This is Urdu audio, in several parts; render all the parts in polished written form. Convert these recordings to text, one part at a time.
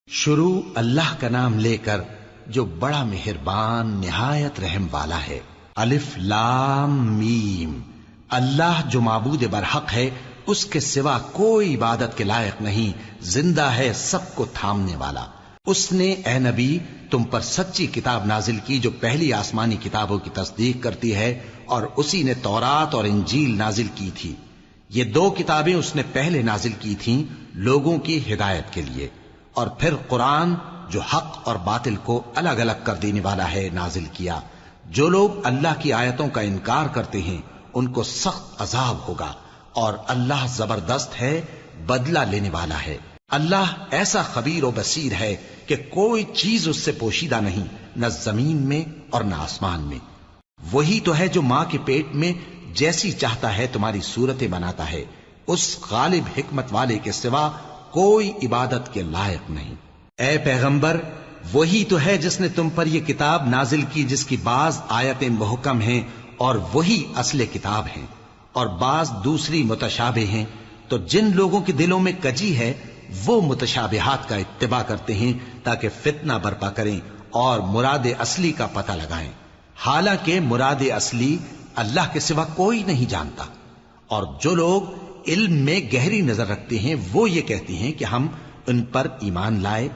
شروع اللہ کا نام لے کر جو بڑا مہربان نہایت رحم والا ہے۔ الف لام میم۔ اللہ جو معبود برحق ہے، اس کے سوا کوئی عبادت کے لائق نہیں، زندہ ہے، سب کو تھامنے والا۔ اس نے اے نبی تم پر سچی کتاب نازل کی جو پہلی آسمانی کتابوں کی تصدیق کرتی ہے، اور اسی نے تورات اور انجیل نازل کی تھی۔ یہ دو کتابیں اس نے پہلے نازل کی تھیں لوگوں کی ہدایت کے لیے، اور پھر قرآن جو حق اور باطل کو الگ الگ کر دینے والا ہے نازل کیا۔ جو لوگ اللہ کی آیتوں کا انکار کرتے ہیں ان کو سخت عذاب ہوگا، اور اللہ زبردست ہے، بدلہ لینے والا ہے۔ اللہ ایسا خبیر و بصیر ہے کہ کوئی چیز اس سے پوشیدہ نہیں، نہ زمین میں اور نہ آسمان میں۔ وہی تو ہے جو ماں کے پیٹ میں جیسی چاہتا ہے تمہاری صورتیں بناتا ہے، اس غالب حکمت والے کے سوا کوئی عبادت کے لائق نہیں۔ اے پیغمبر، وہی تو ہے جس نے تم پر یہ کتاب نازل کی جس کی بعض آیتیں محکم ہیں اور وہی اصل کتاب ہیں، اور بعض دوسری متشابہ ہیں۔ تو جن لوگوں کے دلوں میں کجی ہے وہ متشابہات کا اتباع کرتے ہیں تاکہ فتنہ برپا کریں اور مراد اصلی کا پتہ لگائیں، حالانکہ مراد اصلی اللہ کے سوا کوئی نہیں جانتا۔ اور جو لوگ علم میں گہری نظر رکھتے ہیں وہ یہ کہتے ہیں کہ ہم ان پر ایمان لائے۔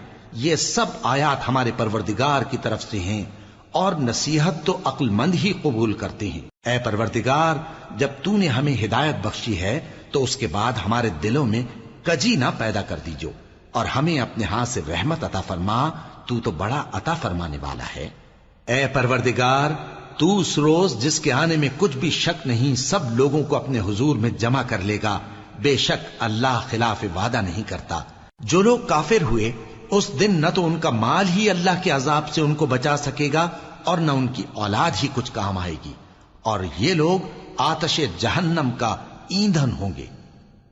یہ سب آیات ہمارے پروردگار کی طرف سے ہیں، اور نصیحت تو عقل مند ہی قبول کرتے ہیں۔ اے پروردگار، جب تو نے ہمیں ہدایت بخشی ہے تو اس کے بعد ہمارے دلوں میں کجی نہ پیدا کر دیجو، اور ہمیں اپنے ہاتھ سے رحمت عطا فرما، تو بڑا عطا فرمانے والا ہے۔ اے پروردگار، تو اس روز جس کے آنے میں کچھ بھی شک نہیں سب لوگوں کو اپنے حضور میں جمع کر لے گا، بے شک اللہ خلاف وعدہ نہیں کرتا۔ جو لوگ کافر ہوئے اس دن نہ تو ان کا مال ہی اللہ کے عذاب سے ان کو بچا سکے گا اور نہ ان کی اولاد ہی کچھ کام آئے گی، اور یہ لوگ آتش جہنم کا ایندھن ہوں گے۔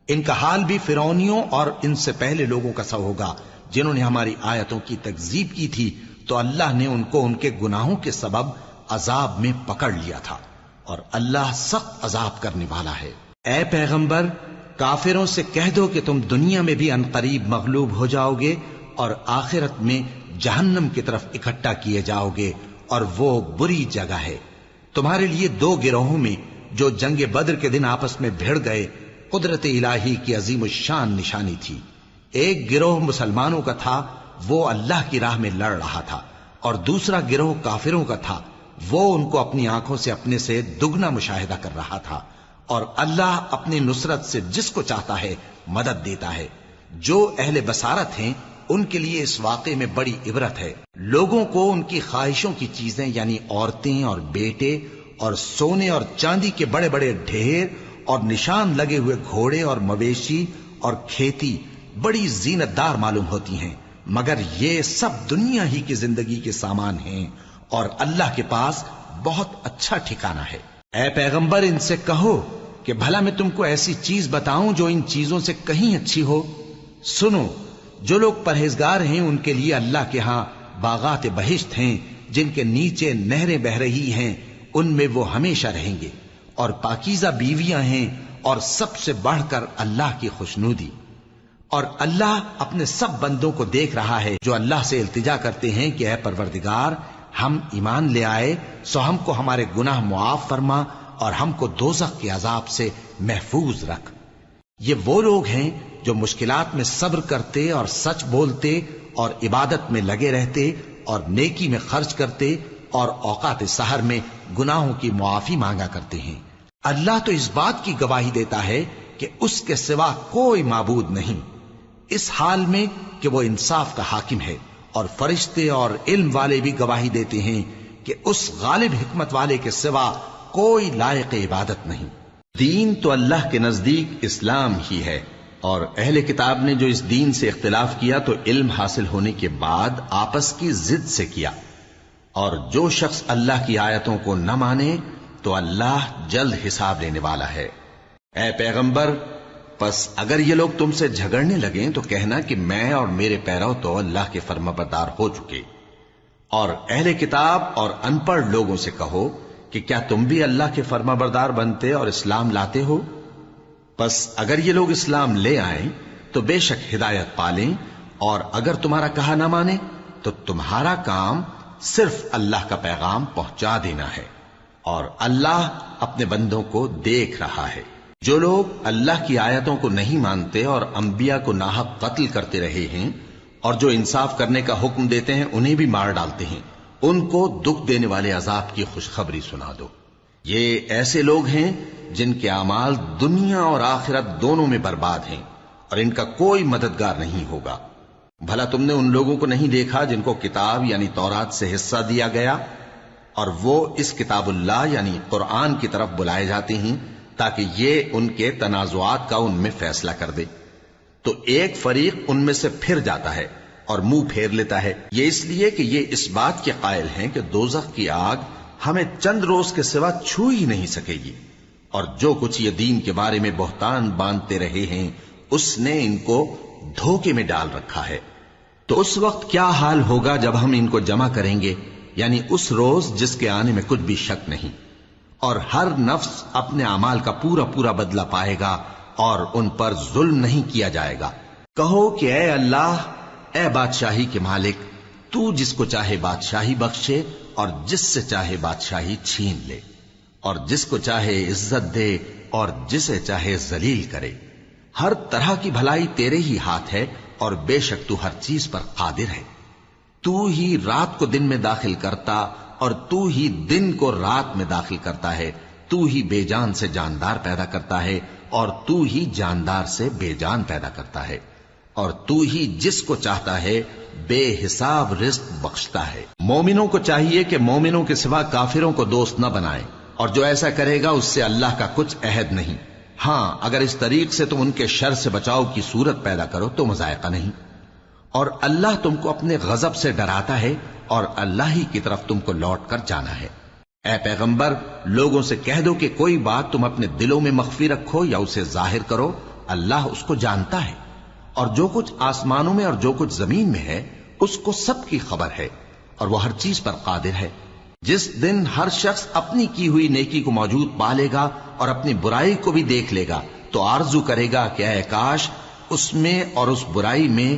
ان کا حال بھی فرعونیوں اور ان سے پہلے لوگوں کا سا ہوگا جنہوں نے ہماری آیتوں کی تکذیب کی تھی، تو اللہ نے ان کو ان کے گناہوں کے سبب عذاب میں پکڑ لیا تھا، اور اللہ سخت عذاب کرنے والا ہے۔ اے پیغمبر، کافروں سے کہہ دو کہ تم دنیا میں بھی عنقریب مغلوب ہو جاؤ گے اور آخرت میں جہنم کی طرف اکٹھا کیے جاؤ گے، اور وہ بری جگہ ہے۔ تمہارے لیے دو گروہوں میں جو جنگ بدر کے دن آپس میں بھڑ گئے قدرت الہی کی عظیم الشان نشانی تھی۔ ایک گروہ مسلمانوں کا تھا، وہ اللہ کی راہ میں لڑ رہا تھا، اور دوسرا گروہ کافروں کا تھا، وہ ان کو اپنی آنکھوں سے اپنے سے دگنا مشاہدہ کر رہا تھا۔ اور اللہ اپنی نصرت سے جس کو چاہتا ہے مدد دیتا ہے۔ جو اہل بصارت ہیں ان کے لیے اس واقعے میں بڑی عبرت ہے۔ لوگوں کو ان کی خواہشوں کی چیزیں یعنی عورتیں اور بیٹے اور سونے اور چاندی کے بڑے بڑے ڈھیر اور نشان لگے ہوئے گھوڑے اور مویشی اور کھیتی بڑی زینت دار معلوم ہوتی ہیں، مگر یہ سب دنیا ہی کی زندگی کے سامان ہیں، اور اللہ کے پاس بہت اچھا ٹھکانہ ہے۔ اے پیغمبر، ان سے کہو کہ بھلا میں تم کو ایسی چیز بتاؤں جو ان چیزوں سے کہیں اچھی ہو؟ سنو، جو لوگ پرہیزگار ہیں ان کے لیے اللہ کے ہاں باغات بہشت ہیں جن کے نیچے نہریں بہ رہی ہیں، ان میں وہ ہمیشہ رہیں گے، اور پاکیزہ بیویاں ہیں، اور سب سے بڑھ کر اللہ کی خوشنودی۔ اور اللہ اپنے سب بندوں کو دیکھ رہا ہے جو اللہ سے التجا کرتے ہیں کہ اے پروردگار، ہم ایمان لے آئے سو ہم کو ہمارے گناہ معاف فرما اور ہم کو دوزخ کے عذاب سے محفوظ رکھ۔ یہ وہ لوگ ہیں جو مشکلات میں صبر کرتے اور سچ بولتے اور عبادت میں لگے رہتے اور نیکی میں خرچ کرتے اور اوقات سحر میں گناہوں کی معافی مانگا کرتے ہیں۔ اللہ تو اس بات کی گواہی دیتا ہے کہ اس کے سوا کوئی معبود نہیں، اس حال میں کہ وہ انصاف کا حاکم ہے، اور فرشتے اور علم والے بھی گواہی دیتے ہیں کہ اس غالب حکمت والے کے سوا کوئی لائق عبادت نہیں۔ دین تو اللہ کے نزدیک اسلام ہی ہے، اور اہل کتاب نے جو اس دین سے اختلاف کیا تو علم حاصل ہونے کے بعد آپس کی ضد سے کیا، اور جو شخص اللہ کی آیتوں کو نہ مانے تو اللہ جلد حساب لینے والا ہے۔ اے پیغمبر، پس اگر یہ لوگ تم سے جھگڑنے لگیں تو کہنا کہ میں اور میرے پیرو تو اللہ کے فرمانبردار ہو چکے، اور اہل کتاب اور ان پڑھ لوگوں سے کہو کہ کیا تم بھی اللہ کے فرمانبردار بنتے اور اسلام لاتے ہو؟ پس اگر یہ لوگ اسلام لے آئیں تو بے شک ہدایت پالیں، اور اگر تمہارا کہا نہ مانے تو تمہارا کام صرف اللہ کا پیغام پہنچا دینا ہے، اور اللہ اپنے بندوں کو دیکھ رہا ہے۔ جو لوگ اللہ کی آیتوں کو نہیں مانتے اور انبیاء کو ناحق قتل کرتے رہے ہیں اور جو انصاف کرنے کا حکم دیتے ہیں انہیں بھی مار ڈالتے ہیں، ان کو دکھ دینے والے عذاب کی خوشخبری سنا دو۔ یہ ایسے لوگ ہیں جن کے اعمال دنیا اور آخرت دونوں میں برباد ہیں، اور ان کا کوئی مددگار نہیں ہوگا۔ بھلا تم نے ان لوگوں کو نہیں دیکھا جن کو کتاب یعنی تورات سے حصہ دیا گیا، اور وہ اس کتاب اللہ یعنی قرآن کی طرف بلائے جاتے ہیں تاکہ یہ ان کے تنازعات کا ان میں فیصلہ کر دے، تو ایک فریق ان میں سے پھر جاتا ہے اور منہ پھیر لیتا ہے، یہ اس لیے کہ یہ اس بات کے قائل ہیں کہ دوزخ کی آگ ہمیں چند روز کے سوا چھو ہی نہیں سکے گی، اور جو کچھ یہ دین کے بارے میں بہتان باندھتے رہے ہیں اس نے ان کو دھوکے میں ڈال رکھا ہے۔ تو اس وقت کیا حال ہوگا جب ہم ان کو جمع کریں گے، یعنی اس روز جس کے آنے میں کچھ بھی شک نہیں، اور ہر نفس اپنے اعمال کا پورا پورا بدلہ پائے گا اور ان پر ظلم نہیں کیا جائے گا۔ کہو کہ اے اللہ، اے بادشاہی کے مالک، تو جس کو چاہے بادشاہی بخشے اور جس سے چاہے بادشاہی چھین لے، اور جس کو چاہے عزت دے اور جسے چاہے ذلیل کرے۔ ہر طرح کی بھلائی تیرے ہی ہاتھ ہے، اور بے شک تو ہر چیز پر قادر ہے۔ تو ہی رات کو دن میں داخل کرتا اور تو ہی دن کو رات میں داخل کرتا ہے، تو ہی بے جان سے جاندار پیدا کرتا ہے اور تو ہی جاندار سے بے جان پیدا کرتا ہے، اور تو ہی جس کو چاہتا ہے بے حساب رزق بخشتا ہے۔ مومنوں کو چاہیے کہ مومنوں کے سوا کافروں کو دوست نہ بنائیں، اور جو ایسا کرے گا اس سے اللہ کا کچھ عہد نہیں۔ ہاں، اگر اس طریق سے تم ان کے شر سے بچاؤ کی صورت پیدا کرو تو مذائقہ نہیں، اور اللہ تم کو اپنے غضب سے ڈراتا ہے، اور اللہ ہی کی طرف تم کو لوٹ کر جانا ہے۔ اے پیغمبر، لوگوں سے کہہ دو کہ کوئی بات تم اپنے دلوں میں مخفی رکھو یا اسے ظاہر کرو، اللہ اس کو جانتا ہے، اور جو کچھ آسمانوں میں اور جو کچھ زمین میں ہے اس کو سب کی خبر ہے، اور وہ ہر چیز پر قادر ہے۔ جس دن ہر شخص اپنی کی ہوئی نیکی کو موجود پا لے گا اور اپنی برائی کو بھی دیکھ لے گا تو آرزو کرے گا کہ اے کاش اس میں اور اس برائی میں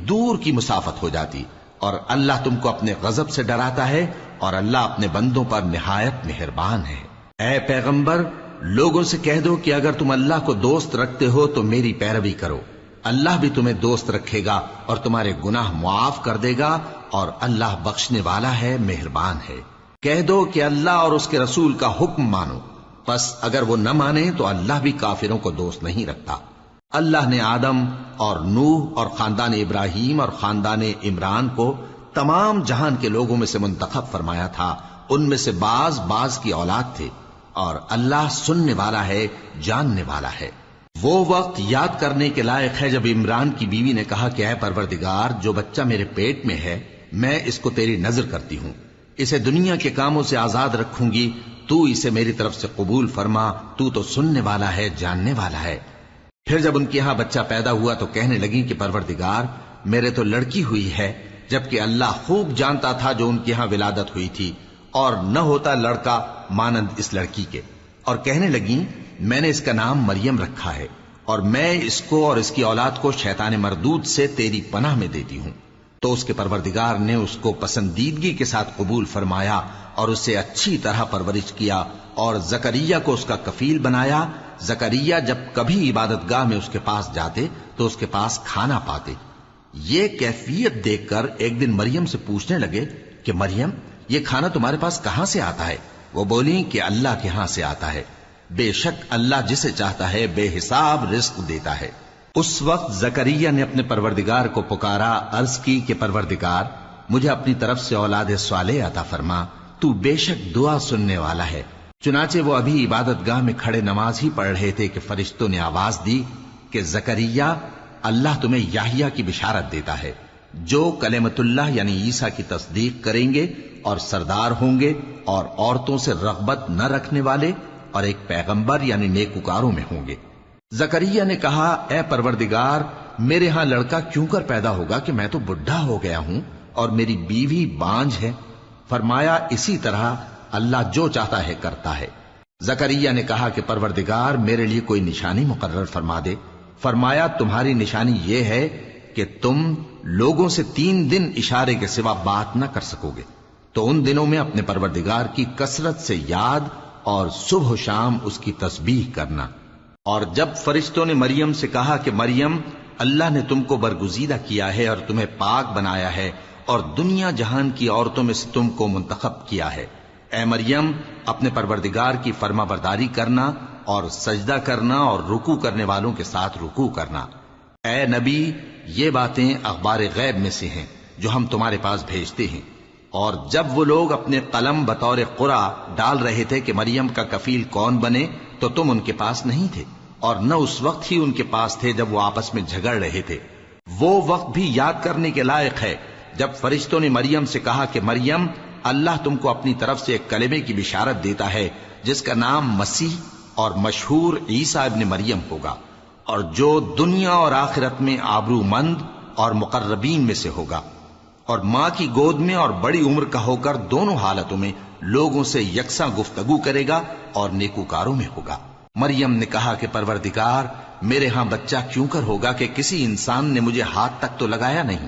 دور کی مسافت ہو جاتی، اور اللہ تم کو اپنے غضب سے ڈراتا ہے، اور اللہ اپنے بندوں پر نہایت مہربان ہے۔ اے پیغمبر، لوگوں سے کہہ دو کہ اگر تم اللہ کو دوست رکھتے ہو تو میری پیروی کرو، اللہ بھی تمہیں دوست رکھے گا اور تمہارے گناہ معاف کر دے گا، اور اللہ بخشنے والا ہے، مہربان ہے۔ کہہ دو کہ اللہ اور اس کے رسول کا حکم مانو، پس اگر وہ نہ مانے تو اللہ بھی کافروں کو دوست نہیں رکھتا۔ اللہ نے آدم اور نوح اور خاندان ابراہیم اور خاندان عمران کو تمام جہان کے لوگوں میں سے منتخب فرمایا تھا، ان میں سے بعض بعض کی اولاد تھے، اور اللہ سننے والا ہے، جاننے والا ہے۔ وہ وقت یاد کرنے کے لائق ہے جب عمران کی بیوی نے کہا کہ اے پروردگار، جو بچہ میرے پیٹ میں ہے میں اس کو تیری نذر کرتی ہوں، اسے دنیا کے کاموں سے آزاد رکھوں گی، تو اسے میری طرف سے قبول فرما، تو سننے والا ہے، جاننے والا ہے۔ پھر جب ان کے ہاں بچہ پیدا ہوا تو کہنے لگی کہ پروردگار، میرے تو لڑکی ہوئی ہے، جبکہ اللہ خوب جانتا تھا جو ان کے ہاں ولادت ہوئی تھی، اور نہ ہوتا لڑکا مانند اس لڑکی کے۔ اور کہنے لگی میں نے اس کا نام مریم رکھا ہے، اور میں اس کو اور اس کی اولاد کو شیطان مردود سے تیری پناہ میں دیتی ہوں۔ تو اس کے پروردگار نے اس کو پسندیدگی کے ساتھ قبول فرمایا اور اسے اچھی طرح پرورش کیا، اور زکریا کو اس کا کفیل بنایا۔ زکریا جب کبھی عبادت گاہ میں اس کے پاس جاتے تو اس کے پاس کھانا پاتے۔ یہ کیفیت دیکھ کر ایک دن مریم سے پوچھنے لگے کہ مریم، یہ کھانا تمہارے پاس کہاں سے آتا ہے؟ وہ بولی کہ اللہ کے ہاں سے آتا ہے، بے شک اللہ جسے چاہتا ہے بے حساب رزق دیتا ہے۔ اس وقت زکریا نے اپنے پروردگار کو پکارا، عرض کی کہ پروردگار، مجھے اپنی طرف سے اولاد صالح عطا فرما، تو بے شک دعا سننے والا ہے۔ چنانچہ وہ ابھی عبادت گاہ میں کھڑے نماز ہی پڑھ رہے تھے کہ فرشتوں نے آواز دی کہ زکریا، اللہ تمہیں یحییٰ کی بشارت دیتا ہے، جو کلمۃ اللہ یعنی عیسیٰ کی تصدیق کریں گے اور سردار ہوں گے، اور عورتوں سے رغبت نہ رکھنے والے، اور ایک پیغمبر یعنی نیکوکاروں میں ہوں گے۔ زکریا نے کہا، اے پروردگار، میرے ہاں لڑکا کیوں کر پیدا ہوگا کہ میں تو بڈھا ہو گیا ہوں اور میری بیوی بانجھ ہے؟ فرمایا، اسی طرح اللہ جو چاہتا ہے کرتا ہے۔ زکریا نے کہا کہ پروردگار، میرے لیے کوئی نشانی مقرر فرما دے۔ فرمایا، تمہاری نشانی یہ ہے کہ تم لوگوں سے 3 دن اشارے کے سوا بات نہ کر سکو گے، تو ان دنوں میں اپنے پروردگار کی کثرت سے یاد اور صبح و شام اس کی تسبیح کرنا۔ اور جب فرشتوں نے مریم سے کہا کہ مریم، اللہ نے تم کو برگزیدہ کیا ہے اور تمہیں پاک بنایا ہے اور دنیا جہان کی عورتوں میں سے تم کو منتخب کیا ہے، اے مریم اپنے پروردگار کی فرما برداری کرنا اور سجدہ کرنا اور رکوع کرنے والوں کے ساتھ رکوع کرنا۔ اے نبی، یہ باتیں اخبار غیب میں سے ہیں جو ہم تمہارے پاس بھیجتے ہیں۔ اور جب وہ لوگ اپنے قلم بطور قرعہ ڈال رہے تھے کہ مریم کا کفیل کون بنے، تو تم ان کے پاس نہیں تھے، اور نہ اس وقت ہی ان کے پاس تھے جب وہ آپس میں جھگڑ رہے تھے۔ وہ وقت بھی یاد کرنے کے لائق ہے جب فرشتوں نے مریم سے کہا کہ مریم، اللہ تم کو اپنی طرف سے ایک کلمے کی بشارت دیتا ہے جس کا نام مسیح اور مشہور عیسیٰ ابن مریم ہوگا، اور جو دنیا اور آخرت میں آبرو مند اور مقربین میں سے ہوگا، اور ماں کی گود میں اور بڑی عمر کا ہو کر دونوں حالتوں میں لوگوں سے یکساں گفتگو کرے گا اور نیکوکاروں میں ہوگا۔ مریم نے کہا کہ پروردگار، میرے ہاں بچہ کیوں کر ہوگا کہ کسی انسان نے مجھے ہاتھ تک تو لگایا نہیں۔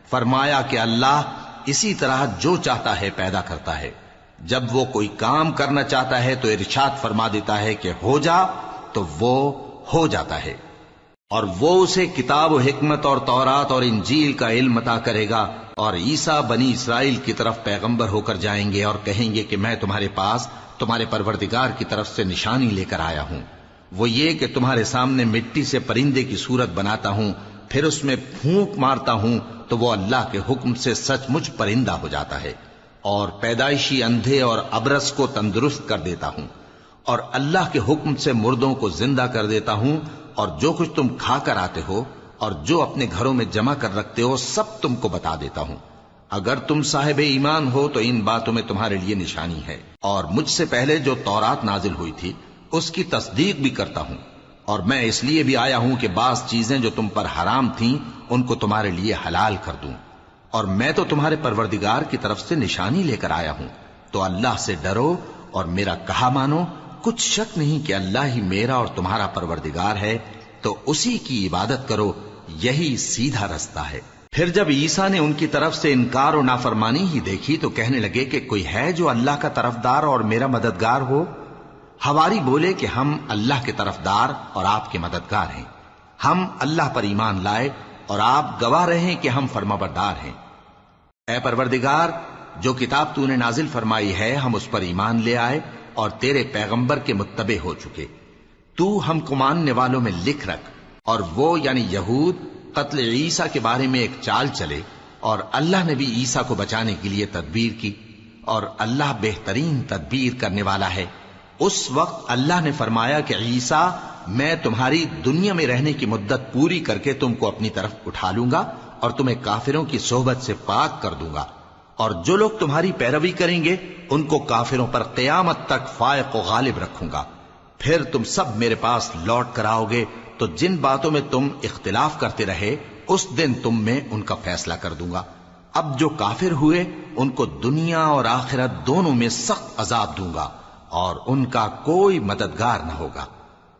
فرمایا کہ اللہ اسی طرح جو چاہتا ہے پیدا کرتا ہے، جب وہ کوئی کام کرنا چاہتا ہے تو ارشاد فرما دیتا ہے کہ ہو جا، تو وہ ہو جاتا ہے۔ اور وہ اسے کتاب و حکمت اور تورات اور انجیل کا علم عطا کرے گا، اور عیسیٰ بنی اسرائیل کی طرف پیغمبر ہو کر جائیں گے اور کہیں گے کہ میں تمہارے پاس تمہارے پروردگار کی طرف سے نشانی لے کر آیا ہوں، وہ یہ کہ تمہارے سامنے مٹی سے پرندے کی صورت بناتا ہوں، پھر اس میں پھونک مارتا ہوں تو وہ اللہ کے حکم سے سچ مچ پرندہ ہو جاتا ہے، اور پیدائشی اندھے اور ابرص کو تندرست کر دیتا ہوں، اور اللہ کے حکم سے مردوں کو زندہ کر دیتا ہوں، اور جو کچھ تم کھا کر آتے ہو اور جو اپنے گھروں میں جمع کر رکھتے ہو سب تم کو بتا دیتا ہوں۔ اگر تم صاحب ایمان ہو تو ان باتوں میں تمہارے لیے نشانی ہے، اور مجھ سے پہلے جو تورات نازل ہوئی تھی اس کی تصدیق بھی کرتا ہوں، اور میں اس لیے بھی آیا ہوں کہ بعض چیزیں جو تم پر حرام تھیں ان کو تمہارے لیے حلال کر دوں، اور میں تو تمہارے پروردگار کی طرف سے نشانی لے کر آیا ہوں۔ تو اللہ سے ڈرو اور میرا کہا مانو، کچھ شک نہیں کہ اللہ ہی میرا اور تمہارا پروردگار ہے، تو اسی کی عبادت کرو، یہی سیدھا رستہ ہے۔ پھر جب عیسیٰ نے ان کی طرف سے انکار و نافرمانی ہی دیکھی تو کہنے لگے کہ کوئی ہے جو اللہ کا طرفدار اور میرا مددگار ہو؟ حواری بولے کہ ہم اللہ کے طرفدار اور آپ کے مددگار ہیں، ہم اللہ پر ایمان لائے اور آپ گواہ رہے کہ ہم فرمانبردار ہیں۔ اے پروردگار، جو کتاب تو نے نازل فرمائی ہے ہم اس پر ایمان لے آئے اور تیرے پیغمبر کے متبع ہو چکے، تو ہم کو ماننے والوں میں لکھ رکھ۔ اور وہ یعنی یہود قتل عیسیٰ کے بارے میں ایک چال چلے، اور اللہ نے بھی عیسیٰ کو بچانے کے لیے تدبیر کی، اور اللہ بہترین تدبیر کرنے والا ہے۔ اس وقت اللہ نے فرمایا کہ عیسیٰ، میں تمہاری دنیا میں رہنے کی مدت پوری کر کے تم کو اپنی طرف اٹھا لوں گا اور تمہیں کافروں کی صحبت سے پاک کر دوں گا، اور جو لوگ تمہاری پیروی کریں گے ان کو کافروں پر قیامت تک فائق و غالب رکھوں گا۔ پھر تم سب میرے پاس لوٹ کر آؤ گے تو جن باتوں میں تم اختلاف کرتے رہے اس دن تم میں ان کا فیصلہ کر دوں گا۔ اب جو کافر ہوئے ان کو دنیا اور آخرت دونوں میں سخت عذاب دوں گا، اور ان کا کوئی مددگار نہ ہوگا۔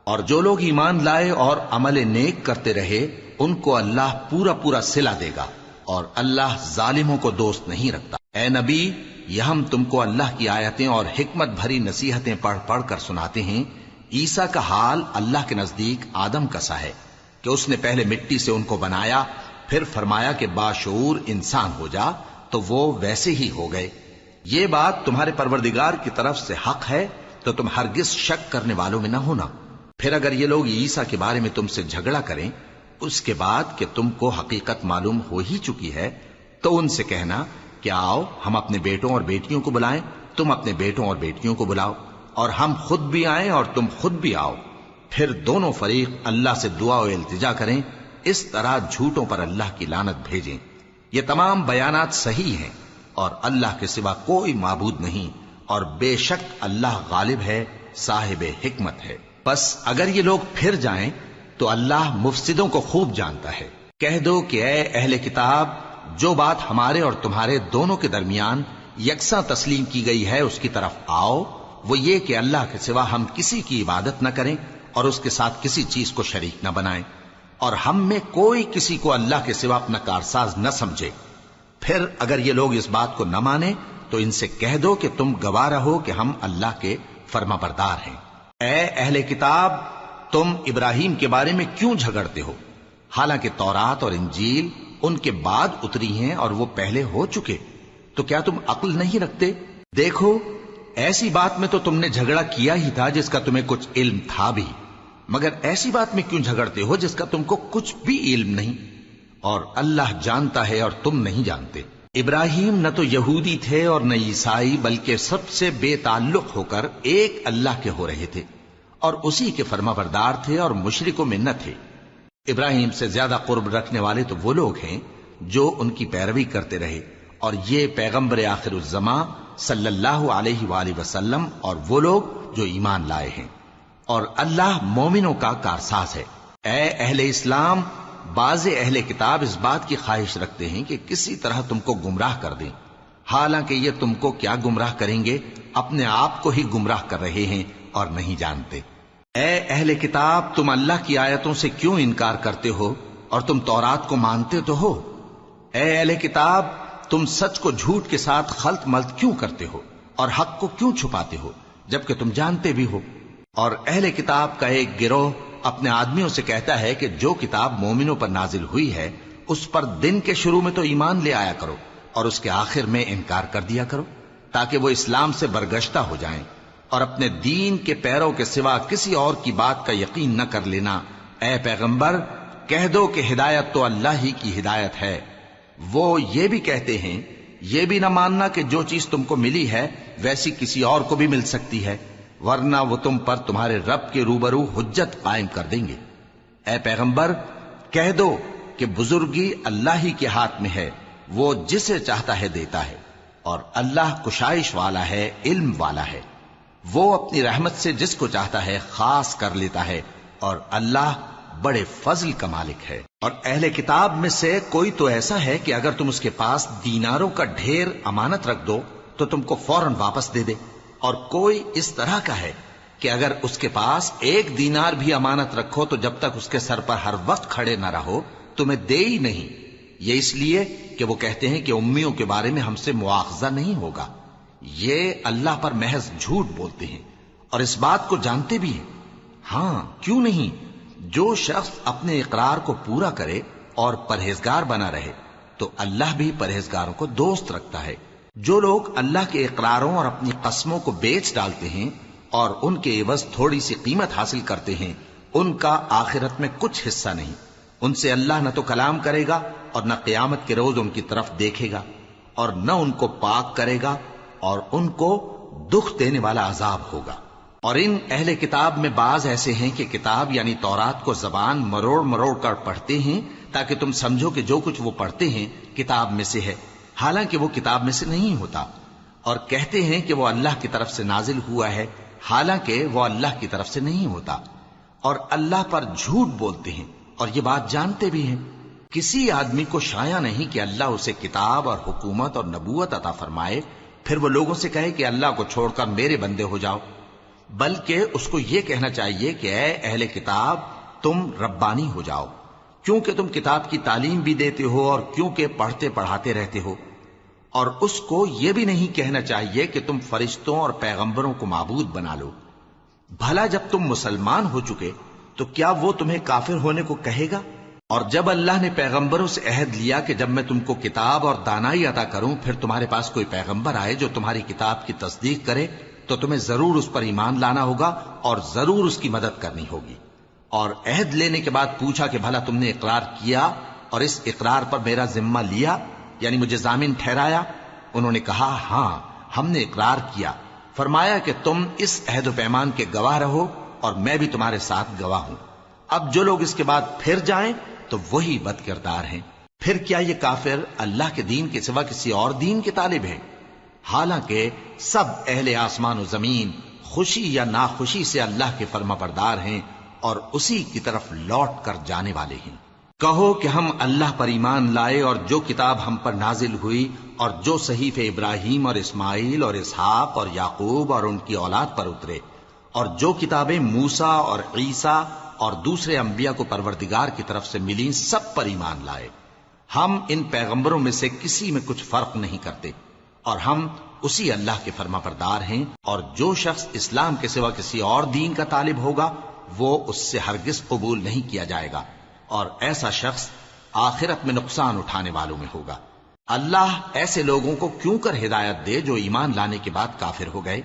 اور جو لوگ ایمان لائے اور عمل نیک کرتے رہے ان کو اللہ پورا پورا صلہ دے گا، اور اللہ ظالموں کو دوست نہیں رکھتا۔ اے نبی، یہ ہم تم کو اللہ کی آیتیں اور حکمت بھری نصیحتیں پڑھ پڑھ کر سناتے ہیں۔ عیسیٰ کا حال اللہ کے نزدیک آدم کا سا ہے کہ اس نے پہلے مٹی سے ان کو بنایا، پھر فرمایا کہ باشعور انسان ہو جا، تو وہ ویسے ہی ہو گئے۔ یہ بات تمہارے پروردگار کی طرف سے حق ہے، تو تم ہرگز شک کرنے والوں میں نہ ہونا۔ پھر اگر یہ لوگ عیسیٰ کے بارے میں تم سے جھگڑا کریں اس کے بعد کہ تم کو حقیقت معلوم ہو ہی چکی ہے، تو ان سے کہنا کہ آؤ ہم اپنے بیٹوں اور بیٹیوں کو بلائیں، تم اپنے بیٹوں اور بیٹیوں کو بلاؤ، اور ہم خود بھی آئیں اور تم خود بھی آؤ، پھر دونوں فریق اللہ سے دعا و التجا کریں، اس طرح جھوٹوں پر اللہ کی لعنت بھیجیں۔ یہ تمام بیانات صحیح ہیں، اور اللہ کے سوا کوئی معبود نہیں، اور بے شک اللہ غالب ہے، صاحب حکمت ہے۔ بس اگر یہ لوگ پھر جائیں تو اللہ مفسدوں کو خوب جانتا ہے۔ کہہ دو کہ اے اہل کتاب، جو بات ہمارے اور تمہارے دونوں کے درمیان یکساں تسلیم کی گئی ہے اس کی طرف آؤ، وہ یہ کہ اللہ کے سوا ہم کسی کی عبادت نہ کریں اور اس کے ساتھ کسی چیز کو شریک نہ بنائیں۔ اور ہم میں کوئی کسی کو اللہ کے سوا اپنا کارساز نہ سمجھے۔ پھر اگر یہ لوگ اس بات کو نہ مانے تو ان سے کہہ دو کہ تم گواہ رہو کہ ہم اللہ کے فرما بردار ہیں۔ اے اہل کتاب، تم ابراہیم کے بارے میں کیوں جھگڑتے ہو؟ حالانکہ تورات اور انجیل ان کے بعد اتری ہیں اور وہ پہلے ہو چکے، تو کیا تم عقل نہیں رکھتے؟ دیکھو، ایسی بات میں تو تم نے جھگڑا کیا ہی تھا جس کا تمہیں کچھ علم تھا بھی، مگر ایسی بات میں کیوں جھگڑتے ہو جس کا تم کو کچھ بھی علم نہیں؟ اور اللہ جانتا ہے اور تم نہیں جانتے۔ ابراہیم نہ تو یہودی تھے اور نہ عیسائی، بلکہ سب سے بے تعلق ہو کر ایک اللہ کے ہو رہے تھے اور اسی کے فرما بردار تھے اور مشرکوں میں نہ تھے۔ ابراہیم سے زیادہ قرب رکھنے والے تو وہ لوگ ہیں جو ان کی پیروی کرتے رہے، اور یہ پیغمبر آخر الزماں صلی اللہ علیہ وآلہ وسلم اور وہ لوگ جو ایمان لائے ہیں، اور اللہ مومنوں کا کارساز ہے۔ اے اہل اسلام، بعض اہل کتاب اس بات کی خواہش رکھتے ہیں کہ کسی طرح تم کو گمراہ کر دیں، حالانکہ یہ تم کو کیا گمراہ کریں گے، اپنے آپ کو ہی گمراہ کر رہے ہیں اور نہیں جانتے۔ اے اہل کتاب، تم اللہ کی آیتوں سے کیوں انکار کرتے ہو اور تم تورات کو مانتے تو ہو؟ اے اہل کتاب، تم سچ کو جھوٹ کے ساتھ خلط ملط کیوں کرتے ہو اور حق کو کیوں چھپاتے ہو جبکہ تم جانتے بھی ہو؟ اور اہل کتاب کا ایک گروہ اپنے آدمیوں سے کہتا ہے کہ جو کتاب مومنوں پر نازل ہوئی ہے اس پر دن کے شروع میں تو ایمان لے آیا کرو اور اس کے آخر میں انکار کر دیا کرو، تاکہ وہ اسلام سے برگشتہ ہو جائیں، اور اپنے دین کے پیروں کے سوا کسی اور کی بات کا یقین نہ کر لینا۔ اے پیغمبر، کہہ دو کہ ہدایت تو اللہ ہی کی ہدایت ہے۔ وہ یہ بھی کہتے ہیں، یہ بھی نہ ماننا کہ جو چیز تم کو ملی ہے ویسی کسی اور کو بھی مل سکتی ہے، ورنہ وہ تم پر تمہارے رب کے روبرو حجت قائم کر دیں گے۔ اے پیغمبر، کہہ دو کہ بزرگی اللہ ہی کے ہاتھ میں ہے، وہ جسے چاہتا ہے دیتا ہے، اور اللہ کشائش والا ہے، علم والا ہے۔ وہ اپنی رحمت سے جس کو چاہتا ہے خاص کر لیتا ہے، اور اللہ بڑے فضل کا مالک ہے۔ اور اہل کتاب میں سے کوئی تو ایسا ہے کہ اگر تم اس کے پاس دیناروں کا ڈھیر امانت رکھ دو تو تم کو فوراً واپس دے دے، اور کوئی اس طرح کا ہے کہ اگر اس کے پاس 1 دینار بھی امانت رکھو تو جب تک اس کے سر پر ہر وقت کھڑے نہ رہو تمہیں دے ہی نہیں۔ یہ اس لیے کہ وہ کہتے ہیں کہ امیوں کے بارے میں ہم سے مواخذہ نہیں ہوگا۔ یہ اللہ پر محض جھوٹ بولتے ہیں اور اس بات کو جانتے بھی ہیں۔ ہاں، کیوں نہیں، جو شخص اپنے اقرار کو پورا کرے اور پرہیزگار بنا رہے تو اللہ بھی پرہیزگاروں کو دوست رکھتا ہے۔ جو لوگ اللہ کے اقراروں اور اپنی قسموں کو بیچ ڈالتے ہیں اور ان کے عوض تھوڑی سی قیمت حاصل کرتے ہیں، ان کا آخرت میں کچھ حصہ نہیں۔ ان سے اللہ نہ تو کلام کرے گا اور نہ قیامت کے روز ان کی طرف دیکھے گا، اور نہ ان کو پاک کرے گا، اور ان کو دکھ دینے والا عذاب ہوگا۔ اور ان اہل کتاب میں بعض ایسے ہیں کہ کتاب یعنی تورات کو زبان مروڑ مروڑ کر پڑھتے ہیں تاکہ تم سمجھو کہ جو کچھ وہ پڑھتے ہیں کتاب میں سے ہے، حالانکہ وہ کتاب میں سے نہیں ہوتا، اور کہتے ہیں کہ وہ اللہ کی طرف سے نازل ہوا ہے، حالانکہ وہ اللہ کی طرف سے نہیں ہوتا، اور اللہ پر جھوٹ بولتے ہیں اور یہ بات جانتے بھی ہیں۔ کسی آدمی کو شایع نہیں کہ اللہ اسے کتاب اور حکومت اور نبوت عطا فرمائے پھر وہ لوگوں سے کہے کہ اللہ کو چھوڑ کر میرے بندے ہو جاؤ، بلکہ اس کو یہ کہنا چاہیے کہ اے اہل کتاب، تم ربانی ہو جاؤ، کیونکہ تم کتاب کی تعلیم بھی دیتے ہو اور کیونکہ پڑھتے پڑھاتے رہتے ہو۔ اور اس کو یہ بھی نہیں کہنا چاہیے کہ تم فرشتوں اور پیغمبروں کو معبود بنا لو۔ بھلا جب تم مسلمان ہو چکے تو کیا وہ تمہیں کافر ہونے کو کہے گا؟ اور جب اللہ نے پیغمبروں سے عہد لیا کہ جب میں تم کو کتاب اور دانائی عطا کروں پھر تمہارے پاس کوئی پیغمبر آئے جو تمہاری کتاب کی تصدیق کرے تو تمہیں ضرور اس پر ایمان لانا ہوگا اور ضرور اس کی مدد کرنی ہوگی۔ اور عہد لینے کے بعد پوچھا کہ بھلا تم نے اقرار کیا اور اس اقرار پر میرا ذمہ لیا، یعنی مجھے ضامن ٹھہرایا؟ انہوں نے کہا ہاں، ہم نے اقرار کیا۔ فرمایا کہ تم اس عہد و پیمان کے گواہ رہو اور میں بھی تمہارے ساتھ گواہ ہوں۔ اب جو لوگ اس کے بعد پھر جائیں تو وہی بد کردار ہیں۔ پھر کیا یہ کافر اللہ کے دین کے سوا کسی اور دین کے طالب ہیں؟ حالانکہ سب اہل آسمان و زمین خوشی یا ناخوشی سے اللہ کے فرما بردار ہیں اور اسی کی طرف لوٹ کر جانے والے ہیں۔ کہو کہ ہم اللہ پر ایمان لائے اور جو کتاب ہم پر نازل ہوئی اور جو صحیفے ابراہیم اور اسماعیل اور اسحاق اور یعقوب اور ان کی اولاد پر اترے، اور جو کتابیں موسیٰ اور عیسیٰ اور دوسرے انبیاء کو پروردگار کی طرف سے ملی سب پر ایمان لائے۔ ہم ان پیغمبروں میں سے کسی میں کچھ فرق نہیں کرتے، اور ہم اسی اللہ کے فرما بردار ہیں، اور جو شخص اسلام کے سوا کسی اور دین کا طالب ہوگا وہ اس سے ہرگز قبول نہیں کیا جائے گا، اور ایسا شخص آخرت میں نقصان اٹھانے والوں میں ہوگا۔ اللہ ایسے لوگوں کو کیوں کر ہدایت دے جو ایمان لانے کے بعد کافر ہو گئے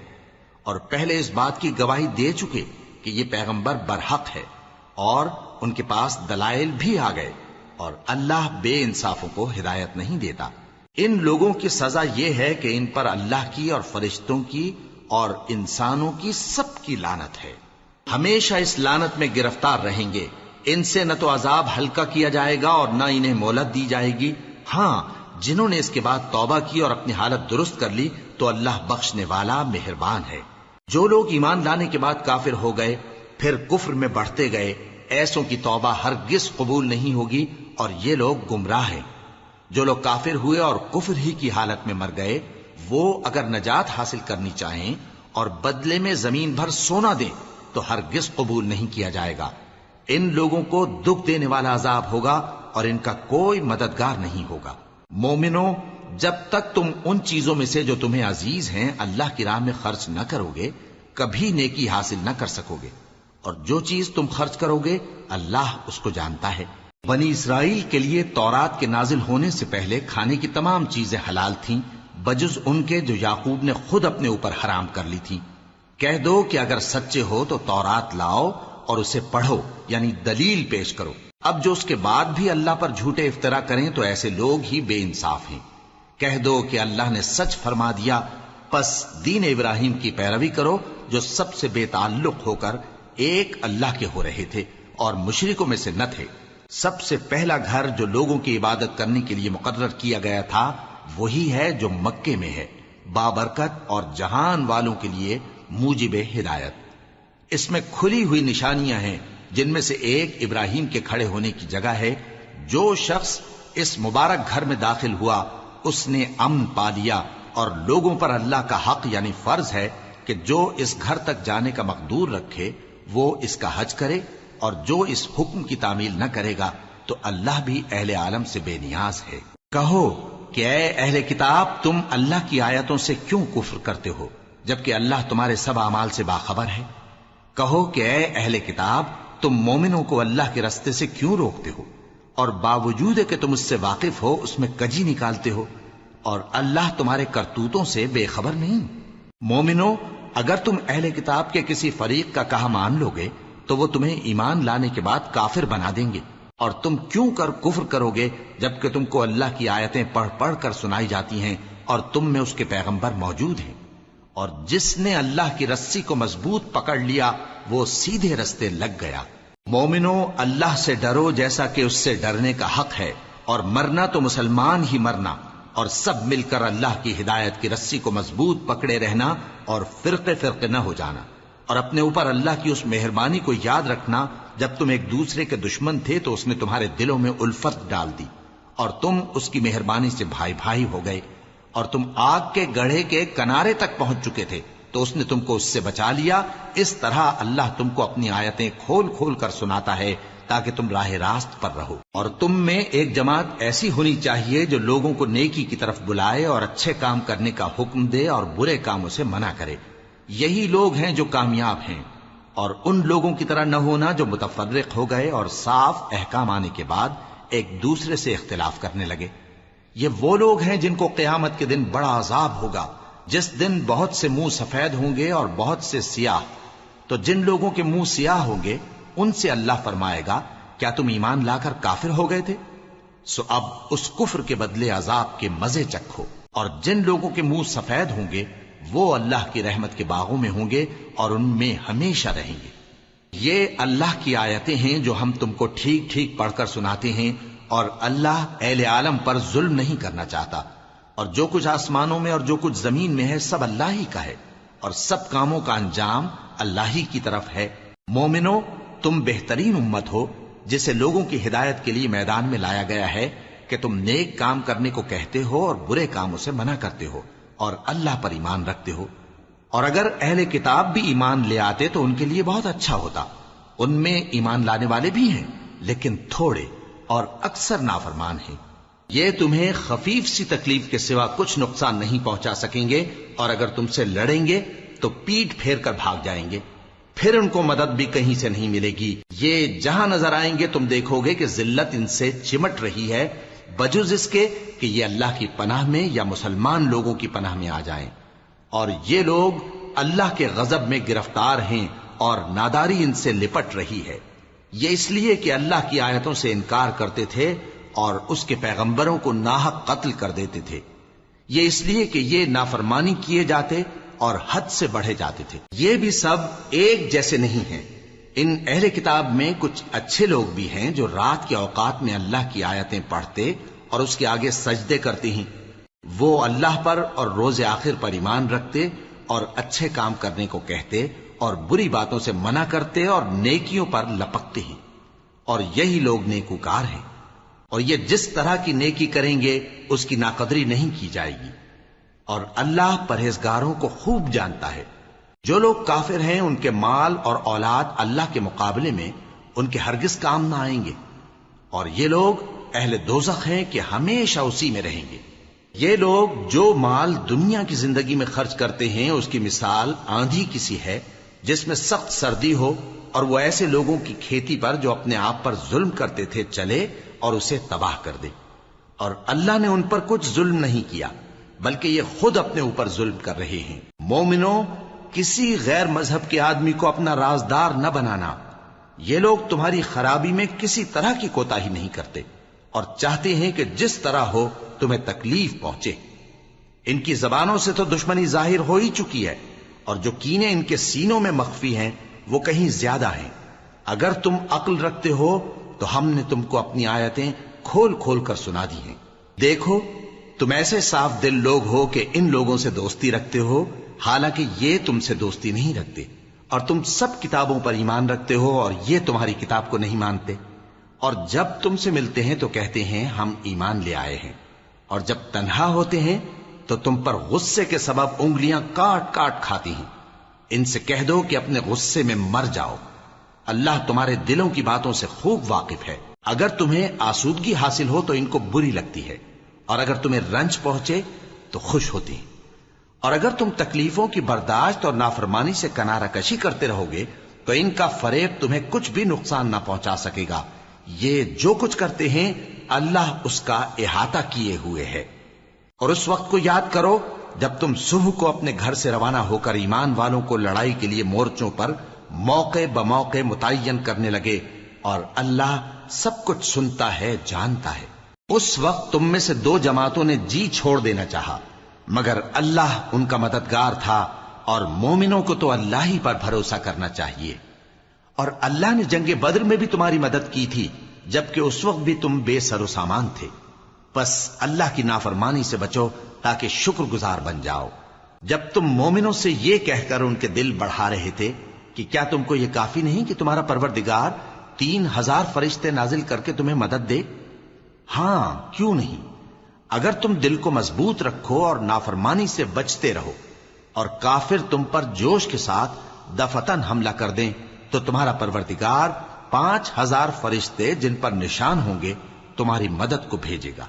اور پہلے اس بات کی گواہی دے چکے کہ یہ پیغمبر برحق ہے اور ان کے پاس دلائل بھی آ گئے، اور اللہ بے انصافوں کو ہدایت نہیں دیتا۔ ان لوگوں کی سزا یہ ہے کہ ان پر اللہ کی اور فرشتوں کی اور انسانوں کی سب کی لعنت ہے، ہمیشہ اس لعنت میں گرفتار رہیں گے۔ ان سے نہ تو عذاب ہلکا کیا جائے گا اور نہ انہیں مہلت دی جائے گی۔ ہاں، جنہوں نے اس کے بعد توبہ کی اور اپنی حالت درست کر لی تو اللہ بخشنے والا مہربان ہے۔ جو لوگ ایمان لانے کے بعد کافر ہو گئے پھر کفر میں بڑھتے گئے، ایسوں کی توبہ ہرگز قبول نہیں ہوگی، اور یہ لوگ گمراہ ہیں۔ جو لوگ کافر ہوئے اور کفر ہی کی حالت میں مر گئے، وہ اگر نجات حاصل کرنی چاہیں اور بدلے میں زمین بھر سونا دیں تو ہرگز قبول نہیں کیا جائے گا۔ ان لوگوں کو دکھ دینے والا عذاب ہوگا اور ان کا کوئی مددگار نہیں ہوگا۔ مومنو، جب تک تم ان چیزوں میں سے جو تمہیں عزیز ہیں اللہ کی راہ میں خرچ نہ کرو گے کبھی نیکی حاصل نہ کر سکو گے، اور جو چیز تم خرچ کرو گے اللہ اس کو جانتا ہے۔ بنی اسرائیل کے لیے تورات کے نازل ہونے سے پہلے کھانے کی تمام چیزیں حلال تھیں بجز ان کے جو یعقوب نے خود اپنے اوپر حرام کر لی تھی۔ کہہ دو کہ اگر سچے ہو تو تورات لاؤ اور اسے پڑھو، یعنی دلیل پیش کرو۔ اب جو اس کے بعد بھی اللہ پر جھوٹے افطرا کریں تو ایسے لوگ ہی بے انصاف ہیں۔ کہہ دو کہ اللہ نے سچ فرما دیا، پس دین ابراہیم کی پیروی کرو جو سب سے بے تعلق ہو کر ایک اللہ کے ہو رہے تھے اور مشرکوں میں سے نہ تھے۔ سب سے پہلا گھر جو لوگوں کی عبادت کرنے کے لیے مقرر کیا گیا تھا وہی ہے جو مکے میں ہے، بابرکت اور جہان والوں کے لیے موجب ہدایت۔ اس میں کھلی ہوئی نشانیاں ہیں، جن میں سے ایک ابراہیم کے کھڑے ہونے کی جگہ ہے۔ جو شخص اس مبارک گھر میں داخل ہوا اس نے امن پا لیا، اور لوگوں پر اللہ کا حق یعنی فرض ہے کہ جو اس گھر تک جانے کا مقدور رکھے وہ اس کا حج کرے، اور جو اس حکم کی تعمیل نہ کرے گا تو اللہ بھی اہل عالم سے بے نیاز ہے۔ کہو کہ اے اہل کتاب، تم اللہ کی آیتوں سے کیوں کفر کرتے ہو جبکہ اللہ تمہارے سب اعمال سے باخبر ہے؟ کہو کہ اے اہل کتاب، تم مومنوں کو اللہ کے رستے سے کیوں روکتے ہو اور باوجود کہ تم اس سے واقف ہو اس میں کجی نکالتے ہو، اور اللہ تمہارے کرتوتوں سے بے خبر نہیں؟ مومنو، اگر تم اہل کتاب کے کسی فریق کا کہا مان لو گے تو وہ تمہیں ایمان لانے کے بعد کافر بنا دیں گے، اور تم کیوں کر کفر کرو گے جبکہ تم کو اللہ کی آیتیں پڑھ پڑھ کر سنائی جاتی ہیں اور تم میں اس کے پیغمبر موجود ہیں؟ اور جس نے اللہ کی رسی کو مضبوط پکڑ لیا وہ سیدھے رستے لگ گیا۔ مومنو، اللہ سے ڈرو جیسا کہ اس سے ڈرنے کا حق ہے، اور مرنا تو مسلمان ہی مرنا، اور سب مل کر اللہ کی ہدایت کی رسی کو مضبوط پکڑے رہنا اور فرقے فرقے نہ ہو جانا، اور اپنے اوپر اللہ کی اس مہربانی کو یاد رکھنا جب تم ایک دوسرے کے دشمن تھے تو اس نے تمہارے دلوں میں الفت ڈال دی اور تم اس کی مہربانی سے بھائی بھائی ہو گئے، اور تم آگ کے گڑھے کے کنارے تک پہنچ چکے تھے تو اس نے تم کو اس سے بچا لیا۔ اس طرح اللہ تم کو اپنی آیتیں کھول کھول کر سناتا ہے تاکہ تم راہ راست پر رہو۔ اور تم میں ایک جماعت ایسی ہونی چاہیے جو لوگوں کو نیکی کی طرف بلائے اور اچھے کام کرنے کا حکم دے اور برے کاموں سے منع کرے۔ یہی لوگ ہیں جو کامیاب ہیں، اور ان لوگوں کی طرح نہ ہونا جو متفرق ہو گئے اور صاف احکام آنے کے بعد ایک دوسرے سے اختلاف کرنے لگے۔ یہ وہ لوگ ہیں جن کو قیامت کے دن بڑا عذاب ہوگا، جس دن بہت سے منہ سفید ہوں گے اور بہت سے سیاہ۔ تو جن لوگوں کے منہ سیاہ ہوں گے ان سے اللہ فرمائے گا، کیا تم ایمان لا کر کافر ہو گئے تھے؟ سو اب اس کفر کے بدلے عذاب کے مزے چکھو۔ اور جن لوگوں کے منہ سفید ہوں گے وہ اللہ کی رحمت کے باغوں میں ہوں گے اور ان میں ہمیشہ رہیں گے۔ یہ اللہ کی آیتیں ہیں جو ہم تم کو ٹھیک ٹھیک پڑھ کر سناتے ہیں، اور اللہ اہل عالم پر ظلم نہیں کرنا چاہتا، اور جو کچھ آسمانوں میں اور جو کچھ زمین میں ہے سب اللہ ہی کا ہے، اور سب کاموں کا انجام اللہ ہی کی طرف ہے۔ مومنو، تم بہترین امت ہو جسے لوگوں کی ہدایت کے لیے میدان میں لایا گیا ہے کہ تم نیک کام کرنے کو کہتے ہو اور برے کاموں سے منع کرتے ہو اور اللہ پر ایمان رکھتے ہو۔ اور اگر اہل کتاب بھی ایمان لے آتے تو ان کے لیے بہت اچھا ہوتا، ان میں ایمان لانے والے بھی ہیں لیکن تھوڑے اور اکثر نافرمان ہیں۔ یہ تمہیں خفیف سی تکلیف کے سوا کچھ نقصان نہیں پہنچا سکیں گے، اور اگر تم سے لڑیں گے تو پیٹ پھیر کر بھاگ جائیں گے، پھر ان کو مدد بھی کہیں سے نہیں ملے گی۔ یہ جہاں نظر آئیں گے تم دیکھو گے کہ ذلت ان سے چمٹ رہی ہے، بجز اس کے کہ یہ اللہ کی پناہ میں یا مسلمان لوگوں کی پناہ میں آ جائیں، اور یہ لوگ اللہ کے غضب میں گرفتار ہیں اور ناداری ان سے لپٹ رہی ہے۔ یہ اس لیے کہ اللہ کی آیتوں سے انکار کرتے تھے اور اس کے پیغمبروں کو ناحق قتل کر دیتے تھے۔ یہ اس لیے کہ یہ نافرمانی کیے جاتے اور حد سے بڑھے جاتے تھے۔ یہ بھی سب ایک جیسے نہیں ہیں۔ ان اہل کتاب میں کچھ اچھے لوگ بھی ہیں جو رات کے اوقات میں اللہ کی آیتیں پڑھتے اور اس کے آگے سجدے کرتے ہیں۔ وہ اللہ پر اور روز آخر پر ایمان رکھتے اور اچھے کام کرنے کو کہتے اور بری باتوں سے منع کرتے اور نیکیوں پر لپکتے ہیں، اور یہی لوگ نیکوکار ہیں۔ اور یہ جس طرح کی نیکی کریں گے اس کی ناقدری نہیں کی جائے گی، اور اللہ پرہیزگاروں کو خوب جانتا ہے۔ جو لوگ کافر ہیں ان کے مال اور اولاد اللہ کے مقابلے میں ان کے ہرگز کام نہ آئیں گے، اور یہ لوگ اہل دوزخ ہیں کہ ہمیشہ اسی میں رہیں گے۔ یہ لوگ جو مال دنیا کی زندگی میں خرچ کرتے ہیں اس کی مثال آندھی کسی ہے جس میں سخت سردی ہو، اور وہ ایسے لوگوں کی کھیتی پر جو اپنے آپ پر ظلم کرتے تھے چلے اور اسے تباہ کر دے۔ اور اللہ نے ان پر کچھ ظلم نہیں کیا بلکہ یہ خود اپنے اوپر ظلم کر رہے ہیں۔ مومنوں، کسی غیر مذہب کے آدمی کو اپنا رازدار نہ بنانا۔ یہ لوگ تمہاری خرابی میں کسی طرح کی کوتاہی نہیں کرتے اور چاہتے ہیں کہ جس طرح ہو تمہیں تکلیف پہنچے۔ ان کی زبانوں سے تو دشمنی ظاہر ہو ہی چکی ہے، اور جو کینے ان کے سینوں میں مخفی ہیں وہ کہیں زیادہ ہیں۔ اگر تم عقل رکھتے ہو تو ہم نے تم کو اپنی آیتیں کھول کھول کر سنا دی ہیں۔ دیکھو، تم ایسے صاف دل لوگ ہو کہ ان لوگوں سے دوستی رکھتے ہو، حالانکہ یہ تم سے دوستی نہیں رکھتے، اور تم سب کتابوں پر ایمان رکھتے ہو اور یہ تمہاری کتاب کو نہیں مانتے، اور جب تم سے ملتے ہیں تو کہتے ہیں ہم ایمان لے آئے ہیں، اور جب تنہا ہوتے ہیں تو تم پر غصے کے سبب انگلیاں کاٹ کاٹ کھاتی ہیں۔ ان سے کہہ دو کہ اپنے غصے میں مر جاؤ، اللہ تمہارے دلوں کی باتوں سے خوب واقف ہے۔ اگر تمہیں آسودگی حاصل ہو تو ان کو بری لگتی ہے، اور اگر تمہیں رنج پہنچے تو خوش ہوتی ہیں، اور اگر تم تکلیفوں کی برداشت اور نافرمانی سے کنارہ کشی کرتے رہو گے تو ان کا فریب تمہیں کچھ بھی نقصان نہ پہنچا سکے گا۔ یہ جو کچھ کرتے ہیں اللہ اس کا احاطہ کیے ہوئے ہے۔ اور اس وقت کو یاد کرو جب تم صبح کو اپنے گھر سے روانہ ہو کر ایمان والوں کو لڑائی کے لیے مورچوں پر موقع بموقع متعین کرنے لگے، اور اللہ سب کچھ سنتا ہے، جانتا ہے۔ اس وقت تم میں سے دو جماعتوں نے جی چھوڑ دینا چاہا، مگر اللہ ان کا مددگار تھا، اور مومنوں کو تو اللہ ہی پر بھروسہ کرنا چاہیے۔ اور اللہ نے جنگ بدر میں بھی تمہاری مدد کی تھی جبکہ اس وقت بھی تم بے سر و سامان تھے۔ بس اللہ کی نافرمانی سے بچو تاکہ شکر گزار بن جاؤ۔ جب تم مومنوں سے یہ کہہ کر ان کے دل بڑھا رہے تھے کہ کیا تم کو یہ کافی نہیں کہ تمہارا پروردگار 3000 فرشتے نازل کر کے تمہیں مدد دے؟ ہاں، کیوں نہیں؟ اگر تم دل کو مضبوط رکھو اور نافرمانی سے بچتے رہو، اور کافر تم پر جوش کے ساتھ دفتن حملہ کر دیں تو تمہارا پروردگار 5000 فرشتے جن پر نشان ہوں گے تمہاری مدد کو بھیجے گا۔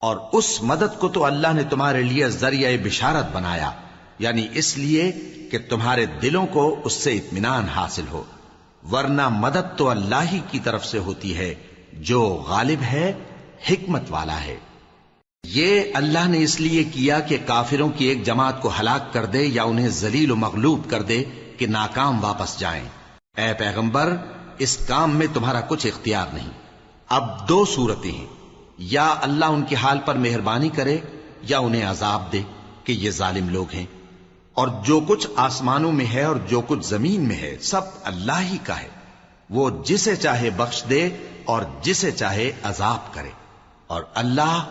اور اس مدد کو تو اللہ نے تمہارے لیے ذریعہ بشارت بنایا، یعنی اس لیے کہ تمہارے دلوں کو اس سے اطمینان حاصل ہو، ورنہ مدد تو اللہ ہی کی طرف سے ہوتی ہے جو غالب ہے، حکمت والا ہے۔ یہ اللہ نے اس لیے کیا کہ کافروں کی ایک جماعت کو ہلاک کر دے یا انہیں ذلیل و مغلوب کر دے کہ ناکام واپس جائیں۔ اے پیغمبر، اس کام میں تمہارا کچھ اختیار نہیں۔ اب دو صورتیں ہیں، یا اللہ ان کے حال پر مہربانی کرے یا انہیں عذاب دے کہ یہ ظالم لوگ ہیں۔ اور جو کچھ آسمانوں میں ہے اور جو کچھ زمین میں ہے سب اللہ ہی کا ہے، وہ جسے چاہے بخش دے اور جسے چاہے عذاب کرے، اور اللہ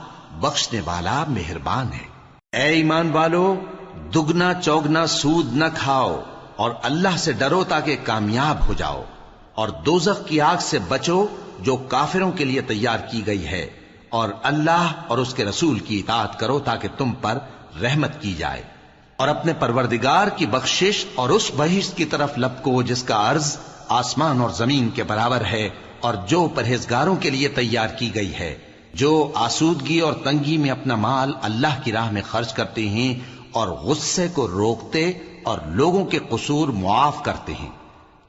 بخشنے والا مہربان ہے۔ اے ایمان والو، دگنا چوگنا سود نہ کھاؤ اور اللہ سے ڈرو تاکہ کامیاب ہو جاؤ، اور دوزخ کی آگ سے بچو جو کافروں کے لیے تیار کی گئی ہے، اور اللہ اور اس کے رسول کی اطاعت کرو تاکہ تم پر رحمت کی جائے، اور اپنے پروردگار کی بخشش اور اس بہشت کی طرف لپکو جس کا عرض آسمان اور زمین کے برابر ہے اور جو پرہیزگاروں کے لیے تیار کی گئی ہے، جو آسودگی اور تنگی میں اپنا مال اللہ کی راہ میں خرچ کرتے ہیں اور غصے کو روکتے اور لوگوں کے قصور معاف کرتے ہیں،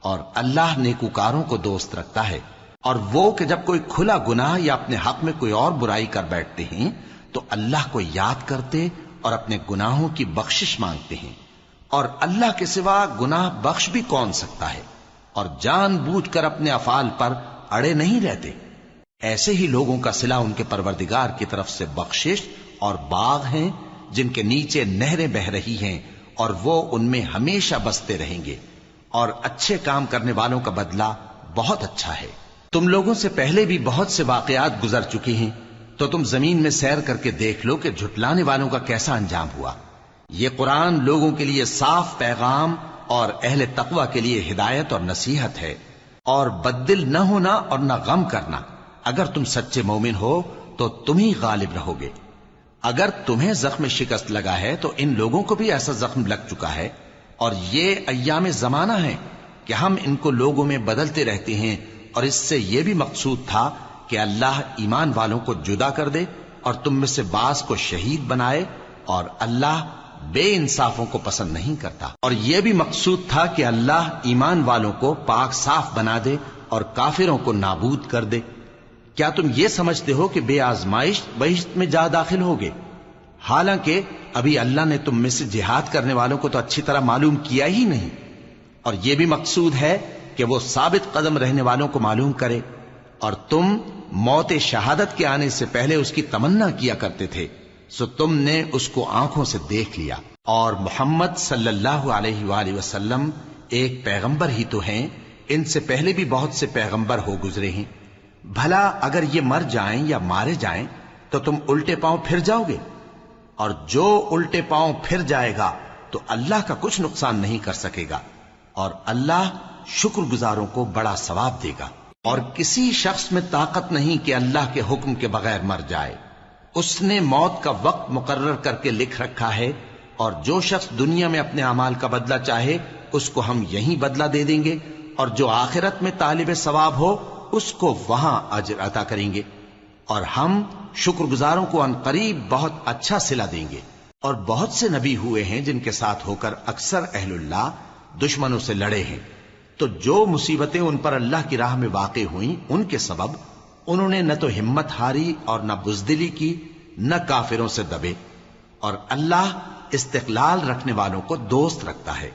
اور اللہ نیکوکاروں کو دوست رکھتا ہے۔ اور وہ کہ جب کوئی کھلا گناہ یا اپنے حق میں کوئی اور برائی کر بیٹھتے ہیں تو اللہ کو یاد کرتے اور اپنے گناہوں کی بخشش مانگتے ہیں، اور اللہ کے سوا گناہ بخش بھی کون سکتا ہے، اور جان بوجھ کر اپنے افعال پر اڑے نہیں رہتے۔ ایسے ہی لوگوں کا صلہ ان کے پروردگار کی طرف سے بخشش اور باغ ہیں جن کے نیچے نہریں بہ رہی ہیں، اور وہ ان میں ہمیشہ بستے رہیں گے، اور اچھے کام کرنے والوں کا بدلہ بہت اچھا ہے۔ تم لوگوں سے پہلے بھی بہت سے واقعات گزر چکے ہیں، تو تم زمین میں سیر کر کے دیکھ لو کہ جھٹلانے والوں کا کیسا انجام ہوا۔ یہ قرآن لوگوں کے لیے صاف پیغام اور اہل تقوی کے لیے ہدایت اور نصیحت ہے، اور بددل نہ ہونا اور نہ غم کرنا۔ اگر تم سچے مومن ہو تو تم ہی غالب رہو گے۔ اگر تمہیں زخم شکست لگا ہے تو ان لوگوں کو بھی ایسا زخم لگ چکا ہے، اور یہ ایام زمانہ ہے کہ ہم ان کو لوگوں میں بدلتے رہتے ہیں، اور اس سے یہ بھی مقصود تھا کہ اللہ ایمان والوں کو جدا کر دے اور تم میں سے بعض کو شہید بنائے، اور اللہ بے انصافوں کو پسند نہیں کرتا۔ اور یہ بھی مقصود تھا کہ اللہ ایمان والوں کو پاک صاف بنا دے اور کافروں کو نابود کر دے۔ کیا تم یہ سمجھتے ہو کہ بے آزمائش بہشت میں جا داخل ہوگے؟ حالانکہ ابھی اللہ نے تم میں سے جہاد کرنے والوں کو تو اچھی طرح معلوم کیا ہی نہیں، اور یہ بھی مقصود ہے کہ وہ ثابت قدم رہنے والوں کو معلوم کرے، اور تم موت شہادت کے آنے سے پہلے اس کی تمنا کیا کرتے تھے، سو تم نے اس کو آنکھوں سے دیکھ لیا۔ اور محمد صلی اللہ علیہ وآلہ وسلم ایک پیغمبر ہی تو ہیں، ان سے پہلے بھی بہت سے پیغمبر ہو گزرے ہیں۔ بھلا اگر یہ مر جائیں یا مارے جائیں تو تم الٹے پاؤں پھر جاؤ گے؟ اور جو الٹے پاؤں پھر جائے گا تو اللہ کا کچھ نقصان نہیں کر سکے گا، اور اللہ شکر گزاروں کو بڑا ثواب دے گا۔ اور کسی شخص میں طاقت نہیں کہ اللہ کے حکم کے بغیر مر جائے، اس نے موت کا وقت مقرر کر کے لکھ رکھا ہے، اور جو شخص دنیا میں اپنے اعمال کا بدلہ چاہے اس کو ہم یہیں بدلہ دے دیں گے، اور جو آخرت میں طالب ثواب ہو اس کو وہاں اجر عطا کریں گے، اور ہم شکر گزاروں کو ان قریب بہت اچھا صلہ دیں گے۔ اور بہت سے نبی ہوئے ہیں جن کے ساتھ ہو کر اکثر اہل اللہ دشمنوں سے لڑے ہیں، تو جو مصیبتیں ان پر اللہ کی راہ میں واقع ہوئیں ان کے سبب انہوں نے نہ تو ہمت ہاری اور نہ بزدلی کی، نہ کافروں سے دبے، اور اللہ استقلال رکھنے والوں کو دوست رکھتا ہے۔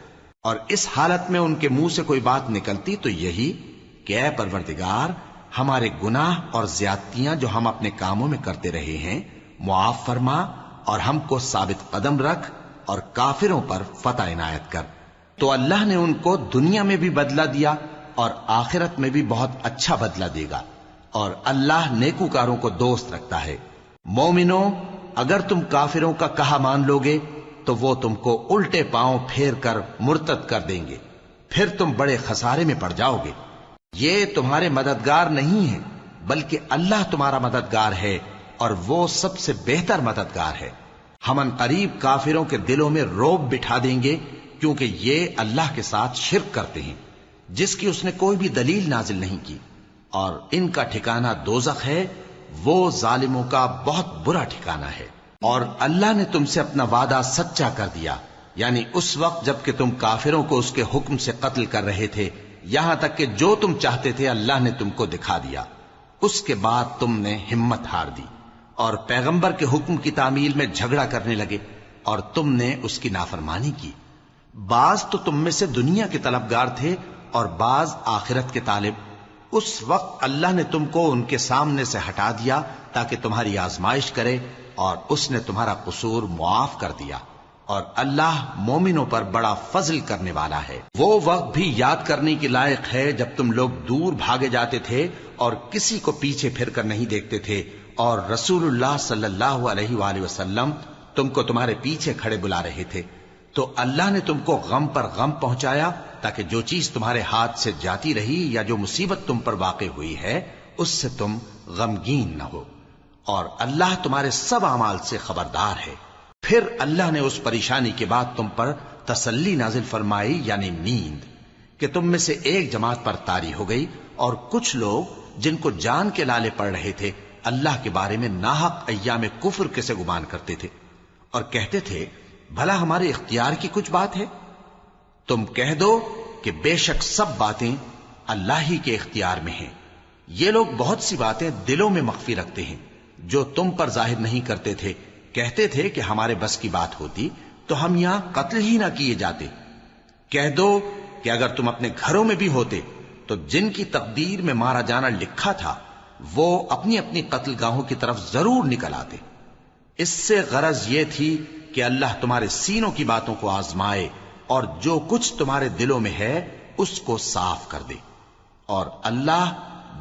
اور اس حالت میں ان کے منہ سے کوئی بات نکلتی تو یہی کہ اے پروردگار، ہمارے گناہ اور زیادتیاں جو ہم اپنے کاموں میں کرتے رہے ہیں معاف فرما، اور ہم کو ثابت قدم رکھ اور کافروں پر فتح عنایت کر۔ تو اللہ نے ان کو دنیا میں بھی بدلہ دیا اور آخرت میں بھی بہت اچھا بدلہ دے گا، اور اللہ نیکوکاروں کو دوست رکھتا ہے۔ مومنوں، اگر تم کافروں کا کہا مان لوگے تو وہ تم کو الٹے پاؤں پھیر کر مرتد کر دیں گے، پھر تم بڑے خسارے میں پڑ جاؤ گے۔ یہ تمہارے مددگار نہیں ہیں بلکہ اللہ تمہارا مددگار ہے، اور وہ سب سے بہتر مددگار ہے۔ ہم ان قریب کافروں کے دلوں میں رعب بٹھا دیں گے، کیونکہ یہ اللہ کے ساتھ شرک کرتے ہیں جس کی اس نے کوئی بھی دلیل نازل نہیں کی، اور ان کا ٹھکانہ دوزخ ہے، وہ ظالموں کا بہت برا ٹھکانہ ہے۔ اور اللہ نے تم سے اپنا وعدہ سچا کر دیا، یعنی اس وقت جب کہ تم کافروں کو اس کے حکم سے قتل کر رہے تھے، یہاں تک کہ جو تم چاہتے تھے اللہ نے تم کو دکھا دیا۔ اس کے بعد تم نے ہمت ہار دی اور پیغمبر کے حکم کی تعمیل میں جھگڑا کرنے لگے، اور تم نے اس کی نافرمانی کی۔ بعض تو تم میں سے دنیا کے طلبگار تھے اور بعض آخرت کے طالب۔ اس وقت اللہ نے تم کو ان کے سامنے سے ہٹا دیا تاکہ تمہاری آزمائش کرے، اور اس نے تمہارا قصور معاف کر دیا، اور اللہ مومنوں پر بڑا فضل کرنے والا ہے۔ وہ وقت بھی یاد کرنے کے لائق ہے جب تم لوگ دور بھاگے جاتے تھے اور کسی کو پیچھے پھر کر نہیں دیکھتے تھے، اور رسول اللہ صلی اللہ علیہ وآلہ وسلم تم کو تمہارے پیچھے کھڑے بلا رہے تھے، تو اللہ نے تم کو غم پر غم پہنچایا تاکہ جو چیز تمہارے ہاتھ سے جاتی رہی یا جو مصیبت تم پر واقع ہوئی ہے اس سے تم غمگین نہ ہو، اور اللہ تمہارے سب اعمال سے خبردار ہے۔ پھر اللہ نے اس پریشانی کے بعد تم پر تسلی نازل فرمائی، یعنی نیند، کہ تم میں سے ایک جماعت پر طاری ہو گئی اور کچھ لوگ جن کو جان کے لالے پڑ رہے تھے اللہ کے بارے میں ناحق ایام کفر کے سے گمان کرتے تھے اور کہتے تھے بھلا ہمارے اختیار کی کچھ بات ہے؟ تم کہہ دو کہ بے شک سب باتیں اللہ ہی کے اختیار میں ہیں. یہ لوگ بہت سی باتیں دلوں میں مخفی رکھتے ہیں جو تم پر ظاہر نہیں کرتے تھے. کہتے تھے کہ ہمارے بس کی بات ہوتی تو ہم یہاں قتل ہی نہ کیے جاتے. کہہ دو کہ اگر تم اپنے گھروں میں بھی ہوتے تو جن کی تقدیر میں مارا جانا لکھا تھا وہ اپنی اپنی قتل گاہوں کی طرف ضرور نکل آتے. اس سے غرض یہ تھی کہ اللہ تمہارے سینوں کی باتوں کو آزمائے اور جو کچھ تمہارے دلوں میں ہے اس کو صاف کر دے. اور اللہ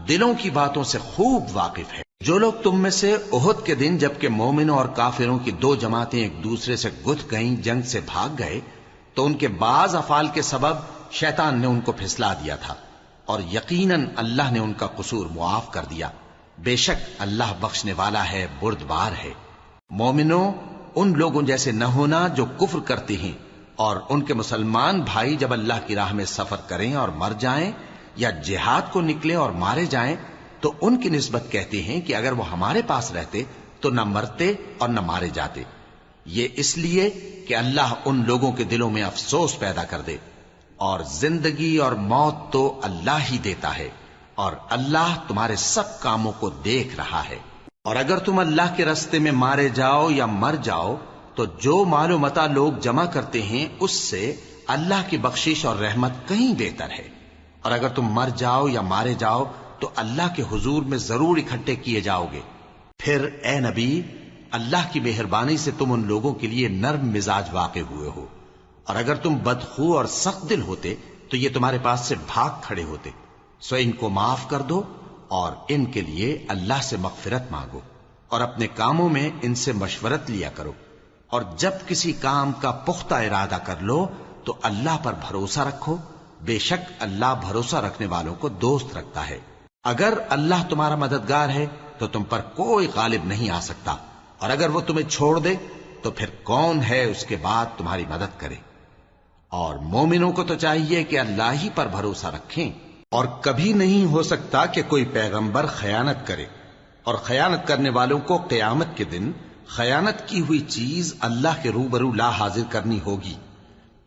دلوں کی باتوں سے خوب واقف ہے. جو لوگ تم میں سے احد کے دن جبکہ مومنوں اور کافروں کی دو جماعتیں ایک دوسرے سے گتھ گئیں جنگ سے بھاگ گئے تو ان کے بعض افعال کے سبب شیطان نے ان کو پھسلا دیا تھا اور یقیناً اللہ نے ان کا قصور معاف کر دیا. بے شک اللہ بخشنے والا ہے بردبار ہے. مومنوں ان لوگوں جیسے نہ ہونا جو کفر کرتے ہیں اور ان کے مسلمان بھائی جب اللہ کی راہ میں سفر کریں اور مر جائیں یا جہاد کو نکلیں اور مارے جائیں تو ان کی نسبت کہتے ہیں کہ اگر وہ ہمارے پاس رہتے تو نہ مرتے اور نہ مارے جاتے. یہ اس لیے کہ اللہ ان لوگوں کے دلوں میں افسوس پیدا کر دے. اور زندگی اور موت تو اللہ ہی دیتا ہے اور اللہ تمہارے سب کاموں کو دیکھ رہا ہے. اور اگر تم اللہ کے راستے میں مارے جاؤ یا مر جاؤ تو جو مال و متاع لوگ جمع کرتے ہیں اس سے اللہ کی بخشش اور رحمت کہیں بہتر ہے. اور اگر تم مر جاؤ یا مارے جاؤ تو اللہ کے حضور میں ضرور اکٹھے کیے جاؤ گے. پھر اے نبی اللہ کی مہربانی سے تم ان لوگوں کے لیے نرم مزاج واقع ہوئے ہو. اور اگر تم بدخو اور سخت دل ہوتے تو یہ تمہارے پاس سے بھاگ کھڑے ہوتے. سو ان کو معاف کر دو اور ان کے لیے اللہ سے مغفرت مانگو اور اپنے کاموں میں ان سے مشورت لیا کرو. اور جب کسی کام کا پختہ ارادہ کر لو تو اللہ پر بھروسہ رکھو. بے شک اللہ بھروسہ رکھنے والوں کو دوست رکھتا ہے. اگر اللہ تمہارا مددگار ہے تو تم پر کوئی غالب نہیں آ سکتا اور اگر وہ تمہیں چھوڑ دے تو پھر کون ہے اس کے بعد تمہاری مدد کرے. اور مومنوں کو تو چاہیے کہ اللہ ہی پر بھروسہ رکھیں. اور کبھی نہیں ہو سکتا کہ کوئی پیغمبر خیانت کرے اور خیانت کرنے والوں کو قیامت کے دن خیانت کی ہوئی چیز اللہ کے روبرو لا حاضر کرنی ہوگی.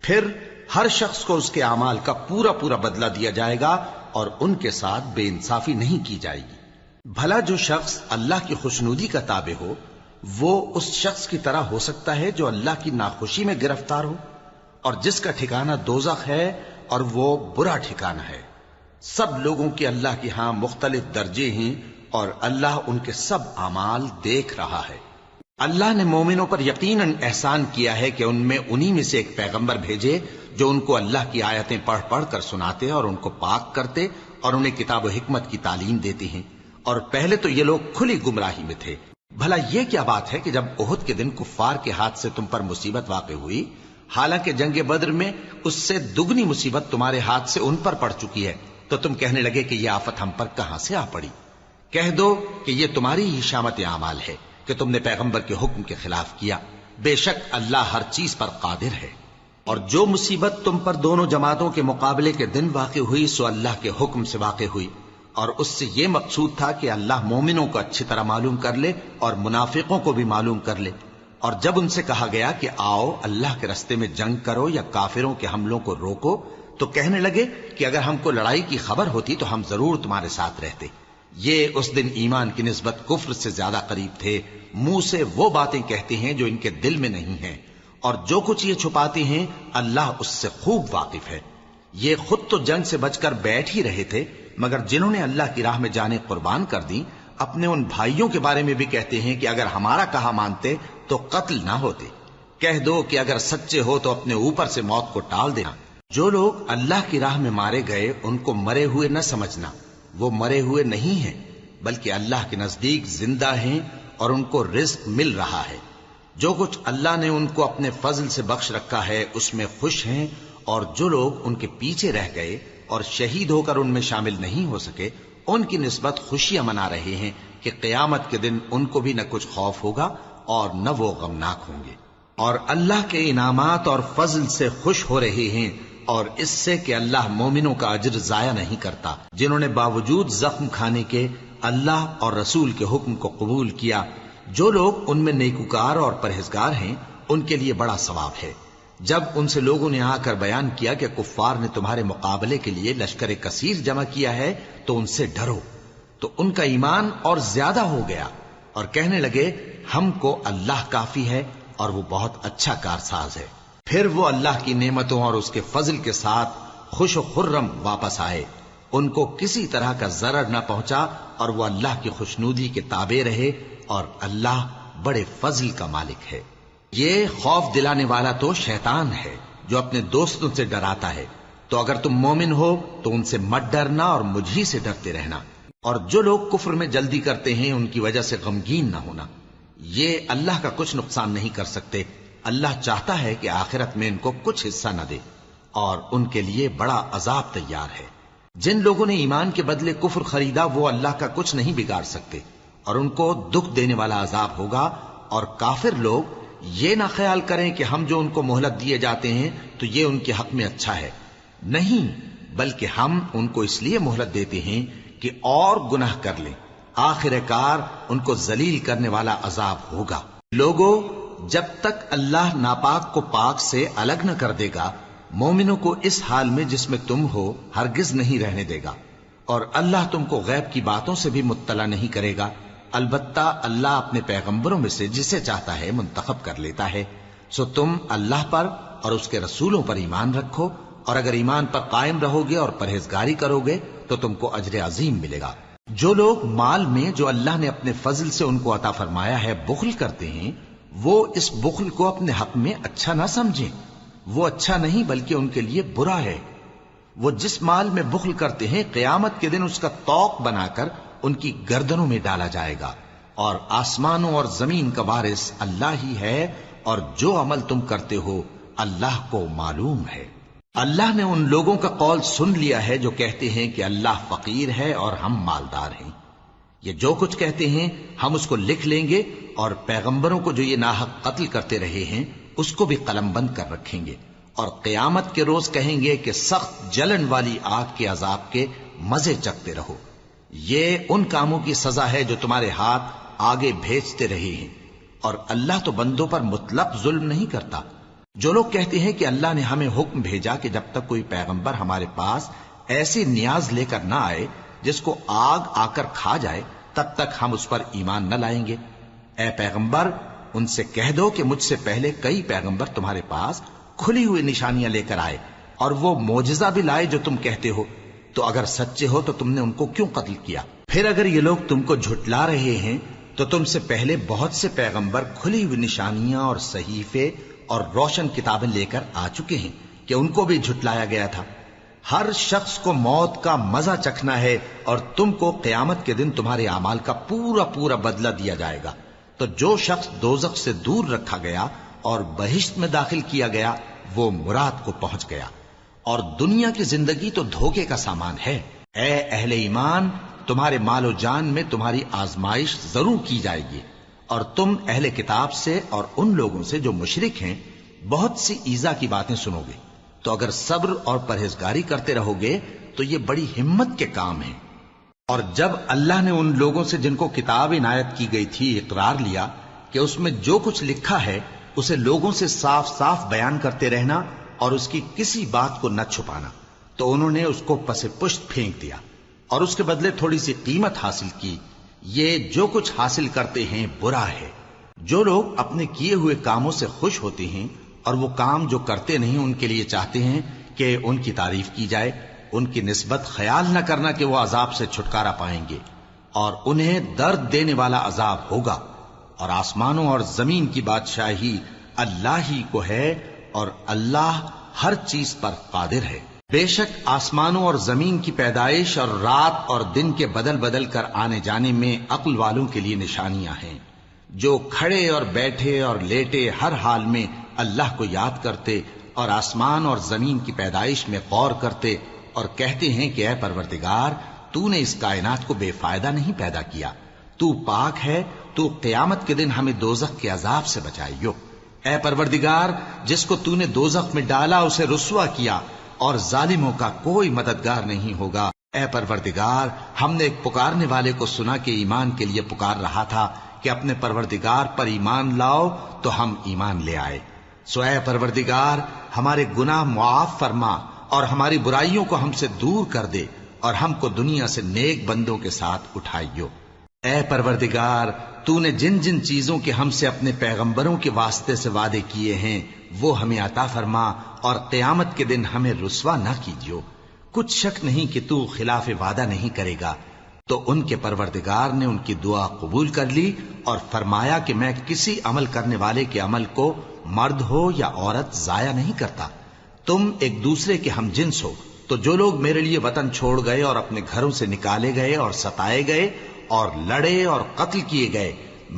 پھر ہر شخص کو اس کے اعمال کا پورا پورا بدلہ دیا جائے گا اور ان کے ساتھ بے انصافی نہیں کی جائے گی. بھلا جو شخص اللہ کی خوشنودی کا تابع ہو وہ اس شخص کی طرح ہو سکتا ہے جو اللہ کی ناخوشی میں گرفتار ہو اور جس کا ٹھکانہ دوزخ ہے اور وہ برا ٹھکانہ ہے. سب لوگوں کے اللہ کی ہاں مختلف درجے ہیں اور اللہ ان کے سب اعمال دیکھ رہا ہے. اللہ نے مومنوں پر یقیناً احسان کیا ہے کہ ان میں انہی میں سے ایک پیغمبر بھیجے جو ان کو اللہ کی آیتیں پڑھ پڑھ کر سناتے اور ان کو پاک کرتے اور انہیں کتاب و حکمت کی تعلیم دیتے ہیں. اور پہلے تو یہ لوگ کھلی گمراہی میں تھے. بھلا یہ کیا بات ہے کہ جب احد کے دن کفار کے ہاتھ سے تم پر مصیبت واقع ہوئی حالانکہ جنگ بدر میں اس سے دگنی مصیبت تمہارے ہاتھ سے ان پر پڑ چکی ہے تو تم کہنے لگے کہ یہ آفت ہم پر کہاں سے آ پڑی؟ کہہ دو کہ یہ تمہاری ہی شامت اعمال ہے کہ تم نے پیغمبر کے حکم کے خلاف کیا. بے شک اللہ ہر چیز پر قادر ہے. اور جو مصیبت تم پر دونوں جماعتوں کے مقابلے کے دن واقع ہوئی سو اللہ کے حکم سے واقع ہوئی اور اس سے یہ مقصود تھا کہ اللہ مومنوں کو اچھی طرح معلوم کر لے اور منافقوں کو بھی معلوم کر لے. اور جب ان سے کہا گیا کہ آؤ اللہ کے راستے میں جنگ کرو یا کافروں کے حملوں کو روکو تو کہنے لگے کہ اگر ہم کو لڑائی کی خبر ہوتی تو ہم ضرور تمہارے ساتھ رہتے. یہ اس دن ایمان کی نسبت کفر سے زیادہ قریب تھے. منہ سے وہ باتیں کہتے ہیں جو ان کے دل میں نہیں ہیں اور جو کچھ یہ چھپاتے ہیں اللہ اس سے خوب واقف ہے. یہ خود تو جنگ سے بچ کر بیٹھ ہی رہے تھے مگر جنہوں نے اللہ کی راہ میں جانیں قربان کر دی اپنے ان بھائیوں کے بارے میں بھی کہتے ہیں کہ اگر ہمارا کہا مانتے تو قتل نہ ہوتے. کہہ دو کہ اگر سچے ہو تو اپنے اوپر سے موت کو ٹال دینا. جو لوگ اللہ کی راہ میں مارے گئے ان کو مرے ہوئے نہ سمجھنا. وہ مرے ہوئے نہیں ہیں بلکہ اللہ کے نزدیک زندہ ہیں اور ان کو رزق مل رہا ہے. جو کچھ اللہ نے ان کو اپنے فضل سے بخش رکھا ہے اس میں خوش ہیں. اور جو لوگ ان کے پیچھے رہ گئے اور شہید ہو کر ان میں شامل نہیں ہو سکے ان کی نسبت خوشیاں منا رہے ہیں کہ قیامت کے دن ان کو بھی نہ کچھ خوف ہوگا اور نہ وہ غمناک ہوں گے. اور اللہ کے انعامات اور فضل سے خوش ہو رہے ہیں اور اس سے کہ اللہ مومنوں کا اجر ضائع نہیں کرتا جنہوں نے باوجود زخم کھانے کے اللہ اور رسول کے حکم کو قبول کیا۔ جو لوگ ان میں نیکوکار اور پرہیزگار ہیں ان کے لیے بڑا ثواب ہے۔ جب ان سے لوگوں نے آ کر بیان کیا کہ کفار نے تمہارے مقابلے کے لیے لشکر کثیر جمع کیا ہے تو ان سے ڈرو، تو ان کا ایمان اور زیادہ ہو گیا اور کہنے لگے ہم کو اللہ کافی ہے اور وہ بہت اچھا کارساز ہے۔ پھر وہ اللہ کی نعمتوں اور اس کے فضل کے ساتھ خوش و خرم واپس آئے، ان کو کسی طرح کا ضرر نہ پہنچا اور وہ اللہ کی خوشنودی کے تابع رہے، اور اللہ بڑے فضل کا مالک ہے۔ یہ خوف دلانے والا تو شیطان ہے جو اپنے دوستوں سے ڈراتا ہے، تو اگر تم مومن ہو تو ان سے مت ڈرنا اور مجھ ہی سے ڈرتے رہنا، اور جو لوگ کفر میں جلدی کرتے ہیں ان کی وجہ سے غمگین نہ ہونا، یہ اللہ کا کچھ نقصان نہیں کر سکتے۔ اللہ چاہتا ہے کہ آخرت میں ان کو کچھ حصہ نہ دے اور ان کے لیے بڑا عذاب تیار ہے۔ جن لوگوں نے ایمان کے بدلے کفر خریدا وہ اللہ کا کچھ نہیں بگاڑ سکتے، اور ان کو دکھ دینے والا عذاب ہوگا۔ اور کافر لوگ یہ نہ خیال کریں کہ ہم جو ان کو مہلت دیے جاتے ہیں تو یہ ان کے حق میں اچھا ہے، نہیں، بلکہ ہم ان کو اس لیے مہلت دیتے ہیں کہ اور گناہ کر لیں، آخر کار ان کو ذلیل کرنے والا عذاب ہوگا۔ لوگوں، جب تک اللہ ناپاک کو پاک سے الگ نہ کر دے گا، مومنوں کو اس حال میں جس میں تم ہو ہرگز نہیں رہنے دے گا، اور اللہ تم کو غیب کی باتوں سے بھی مطلع نہیں کرے گا۔ البتہ اللہ اپنے پیغمبروں میں سے جسے چاہتا ہے منتخب کر لیتا ہے۔ سو تم اللہ پر اور اس کے رسولوں پر ایمان رکھو، اور اگر ایمان پر قائم رہو گے اور پرہیزگاری کرو گے تو تم کو اجر عظیم ملے گا۔ جو لوگ مال میں جو اللہ نے اپنے فضل سے ان کو عطا فرمایا ہے بخل کرتے ہیں، وہ اس بخل کو اپنے حق میں اچھا نہ سمجھیں، وہ اچھا نہیں بلکہ ان کے لیے برا ہے۔ وہ جس مال میں بخل کرتے ہیں قیامت کے دن اس کا طوق بنا کر ان کی گردنوں میں ڈالا جائے گا، اور آسمانوں اور زمین کا وارث اللہ ہی ہے، اور جو عمل تم کرتے ہو اللہ کو معلوم ہے۔ اللہ نے ان لوگوں کا قول سن لیا ہے جو کہتے ہیں کہ اللہ فقیر ہے اور ہم مالدار ہیں۔ یہ جو کچھ کہتے ہیں ہم اس کو لکھ لیں گے، اور پیغمبروں کو جو یہ ناحق قتل کرتے رہے ہیں اس کو بھی قلم بند کر رکھیں گے، اور قیامت کے روز کہیں گے کہ سخت جلن والی آگ کے عذاب کے مزے چکھتے رہو۔ یہ ان کاموں کی سزا ہے جو تمہارے ہاتھ آگے بھیجتے رہے ہیں، اور اللہ تو بندوں پر مطلق ظلم نہیں کرتا۔ جو لوگ کہتے ہیں کہ اللہ نے ہمیں حکم بھیجا کہ جب تک کوئی پیغمبر ہمارے پاس ایسی نیاز لے کر نہ آئے جس کو آگ آ کر کھا جائے تب تک ہم اس پر ایمان نہ لائیں گے، اے پیغمبر ان سے کہہ دو کہ مجھ سے پہلے کئی پیغمبر تمہارے پاس کھلی ہوئی نشانیاں لے کر آئے، اور وہ معجزہ بھی لائے جو تم کہتے ہو، تو اگر سچے ہو تو تم نے ان کو کیوں قتل کیا؟ پھر اگر یہ لوگ تم کو جھٹلا رہے ہیں تو تم سے پہلے بہت سے پیغمبر کھلی ہوئی نشانیاں اور صحیفے اور روشن کتابیں لے کر آ چکے ہیں کہ ان کو بھی جھٹلایا گیا تھا۔ ہر شخص کو موت کا مزہ چکھنا ہے، اور تم کو قیامت کے دن تمہارے اعمال کا پورا پورا بدلہ دیا جائے گا۔ تو جو شخص دوزخ سے دور رکھا گیا اور بہشت میں داخل کیا گیا وہ مراد کو پہنچ گیا، اور دنیا کی زندگی تو دھوکے کا سامان ہے۔ اے اہل ایمان، تمہارے مال و جان میں تمہاری آزمائش ضرور کی جائے گی، اور تم اہل کتاب سے اور ان لوگوں سے جو مشرک ہیں بہت سی ایذا کی باتیں سنو گے، تو اگر صبر اور پرہیزگاری کرتے رہو گے تو یہ بڑی ہمت کے کام ہیں۔ اور جب اللہ نے ان لوگوں سے جن کو کتاب عنایت کی گئی تھی اقرار لیا کہ اس میں جو کچھ لکھا ہے اسے لوگوں سے صاف صاف بیان کرتے رہنا اور اس کی کسی بات کو نہ چھپانا، تو انہوں نے اس کو پس پشت پھینک دیا اور اس کے بدلے تھوڑی سی قیمت حاصل کی۔ یہ جو کچھ حاصل کرتے ہیں برا ہے۔ جو لوگ اپنے کیے ہوئے کاموں سے خوش ہوتے ہیں اور وہ کام جو کرتے نہیں ان کے لیے چاہتے ہیں کہ ان کی تعریف کی جائے، ان کی نسبت خیال نہ کرنا کہ وہ عذاب سے چھٹکارا پائیں گے، اور انہیں درد دینے والا عذاب ہوگا۔ اور آسمانوں اور زمین کی بادشاہی اللہ ہی کو ہے، اور اللہ ہر چیز پر قادر ہے۔ بے شک آسمانوں اور زمین کی پیدائش اور رات اور دن کے بدل بدل کر آنے جانے میں عقل والوں کے لیے نشانیاں ہیں، جو کھڑے اور بیٹھے اور لیٹے ہر حال میں اللہ کو یاد کرتے اور آسمان اور زمین کی پیدائش میں غور کرتے اور کہتے ہیں کہ اے پروردگار، تو نے اس کائنات کو بے فائدہ نہیں پیدا کیا، تو پاک ہے، تو قیامت کے دن ہمیں دوزخ کے عذاب سے بچائیو۔ اے پروردگار، جس کو تو نے دوزخ میں ڈالا اسے رسوا کیا، اور ظالموں کا کوئی مددگار نہیں ہوگا۔ اے پروردگار، ہم نے ایک پکارنے والے کو سنا کہ ایمان کے لیے پکار رہا تھا کہ اپنے پروردگار پر ایمان لاؤ، تو ہم ایمان لے آئے۔ سو اے پروردگار، ہمارے گناہ معاف فرما اور ہماری برائیوں کو ہم سے دور کر دے، اور ہم کو دنیا سے نیک بندوں کے ساتھ اٹھائیو۔ اے پروردگار، تو نے جن جن چیزوں کے ہم سے اپنے پیغمبروں کے واسطے سے وعدے کیے ہیں وہ ہمیں عطا فرما، اور قیامت کے دن ہمیں رسوا نہ کیجیو۔ کچھ شک نہیں کہ تو خلاف وعدہ نہیں کرے گا۔ تو ان کے پروردگار نے ان کی دعا قبول کر لی اور فرمایا کہ میں کسی عمل کرنے والے کے عمل کو مرد ہو یا عورت ضائع نہیں کرتا۔ تم ایک دوسرے کے ہم جنس ہو، تو جو لوگ میرے لیے وطن چھوڑ گئے اور اپنے گھروں سے نکالے گئے اور ستائے گئے اور لڑے اور قتل کیے گئے،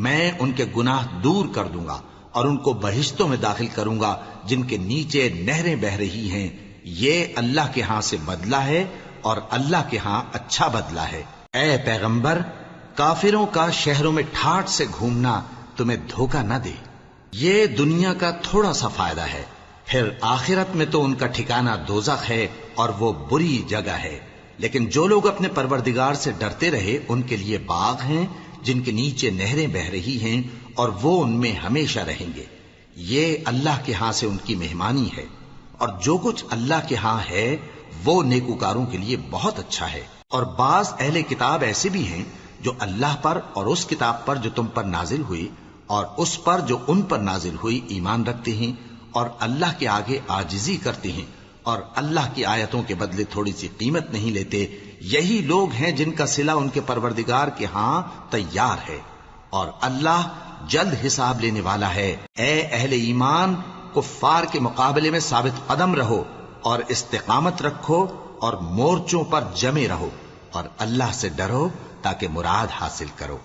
میں ان کے گناہ دور کر دوں گا اور ان کو بہشتوں میں داخل کروں گا جن کے نیچے نہریں بہہ رہی ہیں۔ یہ اللہ کے ہاں سے بدلہ ہے اور اللہ کے ہاں اچھا بدلہ ہے۔ اے پیغمبر، کافروں کا شہروں میں ٹھاٹ سے گھومنا تمہیں دھوکہ نہ دے۔ یہ دنیا کا تھوڑا سا فائدہ ہے، پھر آخرت میں تو ان کا ٹھکانہ دوزخ ہے اور وہ بری جگہ ہے۔ لیکن جو لوگ اپنے پروردگار سے ڈرتے رہے ان کے لیے باغ ہیں جن کے نیچے نہریں بہہ رہی ہیں، اور وہ ان میں ہمیشہ رہیں گے۔ یہ اللہ کے ہاں سے ان کی مہمانی ہے، اور جو کچھ اللہ کے ہاں ہے وہ نیکوکاروں کے لیے بہت اچھا ہے۔ اور بعض اہل کتاب ایسے بھی ہیں جو اللہ پر اور اس کتاب پر جو تم پر نازل ہوئی اور اس پر جو ان پر نازل ہوئی ایمان رکھتے ہیں، اور اللہ کے آگے عاجزی کرتے ہیں، اور اللہ کی آیتوں کے بدلے تھوڑی سی قیمت نہیں لیتے۔ یہی لوگ ہیں جن کا صلہ ان کے پروردگار کے ہاں تیار ہے، اور اللہ جلد حساب لینے والا ہے۔ اے اہل ایمان، کفار کے مقابلے میں ثابت قدم رہو اور استقامت رکھو اور مورچوں پر جمے رہو، اور اللہ سے ڈرو تاکہ مراد حاصل کرو۔